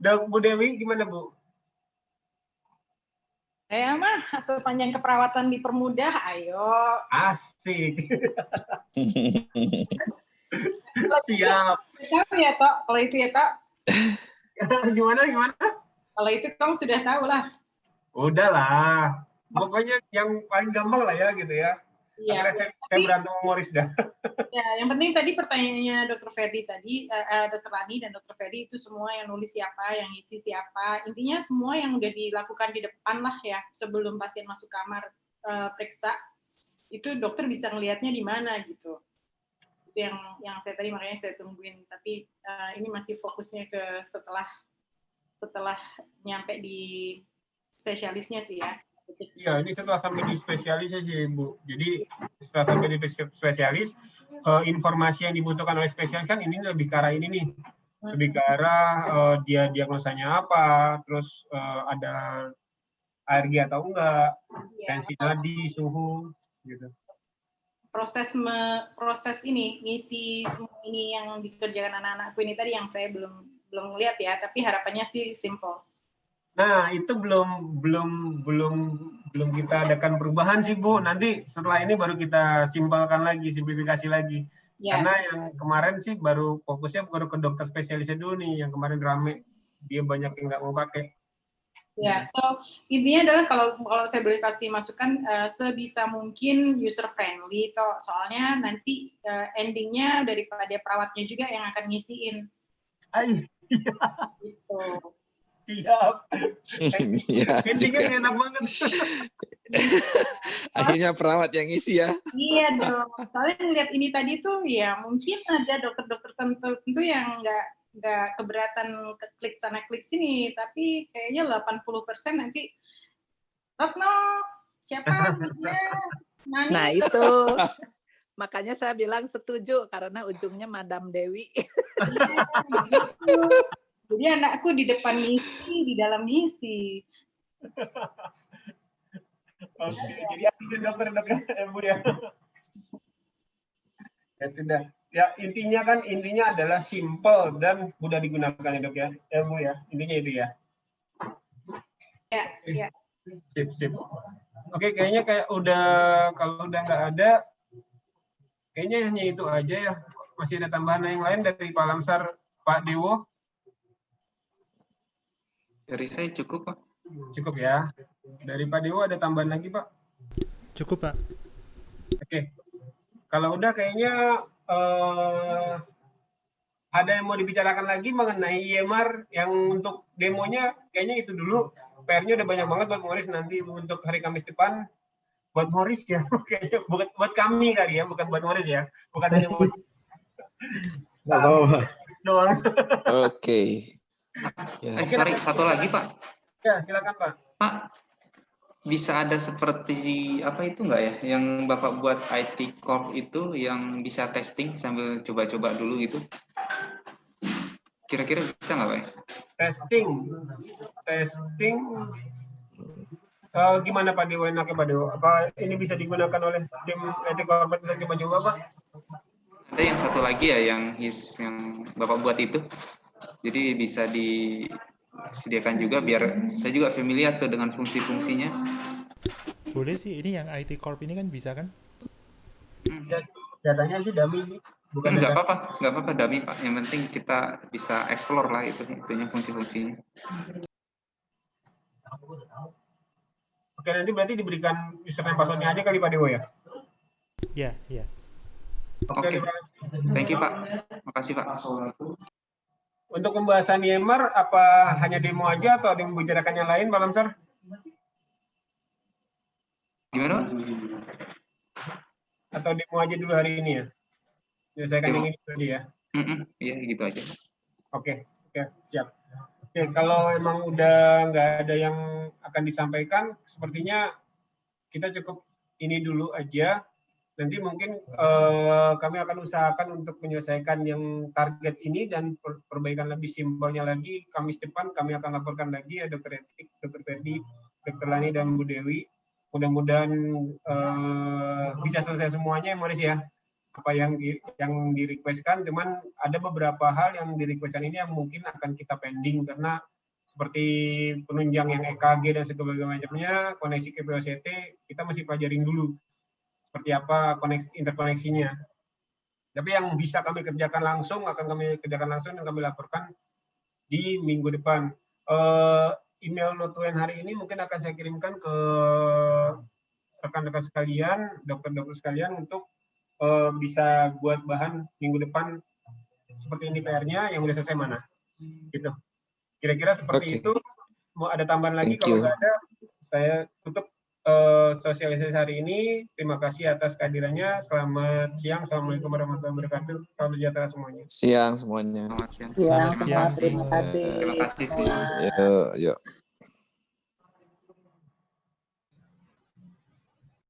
Dok Bu Dewi gimana Bu? Saya mah sepanjang keperawatan dipermudah, ayo. Asik. Siap. Tahu ya Tok, kalau itu ya Tok. Gimana? Kalau itu kamu sudah tahu lah. Udahlah. Pokoknya yang paling gampang lah ya gitu ya. Iya. Saya berantem sama Morris dah. Ya, yang penting tadi pertanyaannya Dokter Ferdi tadi, Dokter Lani dan Dokter Ferdi itu semua yang nulis siapa, yang isi siapa. Intinya semua yang udah dilakukan di depan lah ya, sebelum pasien masuk kamar periksa, itu dokter bisa ngelihatnya di mana gitu. Itu yang saya tadi makanya saya tungguin. Tapi ini masih fokusnya ke setelah nyampe di spesialisnya sih ya. Iya, ini setelah sampai di spesialisnya sih Bu. Jadi setelah sampai di spesialis, informasi yang dibutuhkan oleh spesialis kan ini lebih ke arah ini nih. Lebih ke arah dia diagnosanya apa, terus ada ARG atau enggak, Ya, tensi nadi, suhu, gitu. proses ini ngisi semua ini yang dikerjakan anak-anakku ini tadi yang saya belum lihat ya, tapi harapannya sih simple. Nah, itu belum kita adakan perubahan sih, Bu. Nanti setelah ini baru kita simpelkan lagi, simplifikasi lagi. Ya. Karena yang kemarin sih baru fokusnya baru ke dokter spesialisnya dulu nih, yang kemarin rame. Dia banyak yang nggak mau pakai. Ya, so intinya adalah kalau saya boleh kasih masukan, sebisa mungkin user friendly toh, soalnya nanti endingnya daripada perawatnya juga yang akan ngisiin. Ay, Gitu. siap. Iya, Endingnya juga. enak banget. Akhirnya perawat yang ngisi ya. Iya dong. Soalnya ngeliat ini tadi tuh ya mungkin ada dokter-dokter tertentu yang nggak keberatan ke klik sana klik sini, tapi kayaknya 80% nanti Retno siapa dia Nani. Nah itu makanya saya bilang setuju karena ujungnya Madam Dewi. Iya, gitu. Jadi anakku di depan ngisi, di dalam ngisi. Oke, jadi asisten dokter Bu ya. Ya sudah. Ya intinya adalah simple dan mudah digunakan ya Dok ya. Bu ya. Intinya itu ya. Ya. Sip. Oke, kayaknya kalau udah nggak ada, kayaknya hanya itu aja ya. Masih ada tambahan yang lain dari Pak Lamsar, Pak Dewo? Dari saya cukup, Pak. Cukup ya. Dari Pak Dewo ada tambahan lagi, Pak? Cukup, Pak. Oke. Kalau udah kayaknya ada yang mau dibicarakan lagi mengenai IMR yang untuk demonya, kayaknya itu dulu. PR-nya udah banyak banget buat Morris nanti untuk hari Kamis depan. Buat Morris ya, kayaknya buat kami kali ya, bukan buat Morris ya. Bukan hanya buat Nggak apa-apa. doang. Oke. Ya. Sorry, satu lagi, Pak. Ya, silakan, Pak. Pak, bisa ada seperti apa itu enggak ya? Yang Bapak buat IT Corp itu yang bisa testing sambil coba-coba dulu gitu. Kira-kira bisa nggak, Pak? Testing. Gimana Pak Dewo, enaknya Pak Dewo? Apa ini bisa digunakan oleh tim IT Corp untuk coba-coba, Pak? Ada yang satu lagi ya yang Bapak buat itu. Jadi bisa disediakan juga biar saya juga familiar tuh dengan fungsi-fungsinya. Boleh sih, ini yang IT Corp ini kan bisa kan? Datanya sih dummy sih. Bukan Nggak apa-apa dummy Pak. Yang penting kita bisa explore lah itunya fungsi-fungsinya. Oke, nanti berarti diberikan username password-nya aja kali Pak Dewo ya? Iya. Oke. Thank you Pak. Makasih Pak. Untuk pembahasan IMR, apa hanya demo aja atau ada yang membicarakan yang lain, Pak Lamsar? Gimana Pak? Atau demo aja dulu hari ini ya? Menyelesaikan yang ini tadi ya? Iya, gitu aja. Oke, siap. Oke, kalau emang udah nggak ada yang akan disampaikan, sepertinya kita cukup ini dulu aja. Nanti mungkin kami akan usahakan untuk menyelesaikan yang target ini dan perbaikan lebih simpelnya lagi. Kamis depan kami akan laporkan lagi ya Dr. Etik, Dr. Ferdi, Dr. Lani, dan Bu Dewi. Mudah-mudahan bisa selesai semuanya, Morris ya. Apa yang di-requestkan, cuman ada beberapa hal yang di-requestkan ini yang mungkin akan kita pending karena seperti penunjang yang EKG dan segala macamnya, koneksi ke POCT, kita masih pelajarin dulu seperti apa interkoneksinya. Tapi yang bisa kami kerjakan langsung, akan kami kerjakan langsung dan kami laporkan di minggu depan. Email notulen hari ini mungkin akan saya kirimkan ke rekan-rekan sekalian, dokter-dokter sekalian untuk bisa buat bahan minggu depan seperti ini PR-nya yang udah selesai mana. Gitu. Kira-kira seperti itu. Mau ada tambahan lagi? Kalau nggak ada, saya tutup sosialisasi hari ini. Terima kasih atas kehadirannya. Selamat siang. Assalamualaikum warahmatullahi wabarakatuh. Salam sejahtera semuanya. Siang semuanya. Selamat siang. Terima kasih. Terima kasih. Yuk.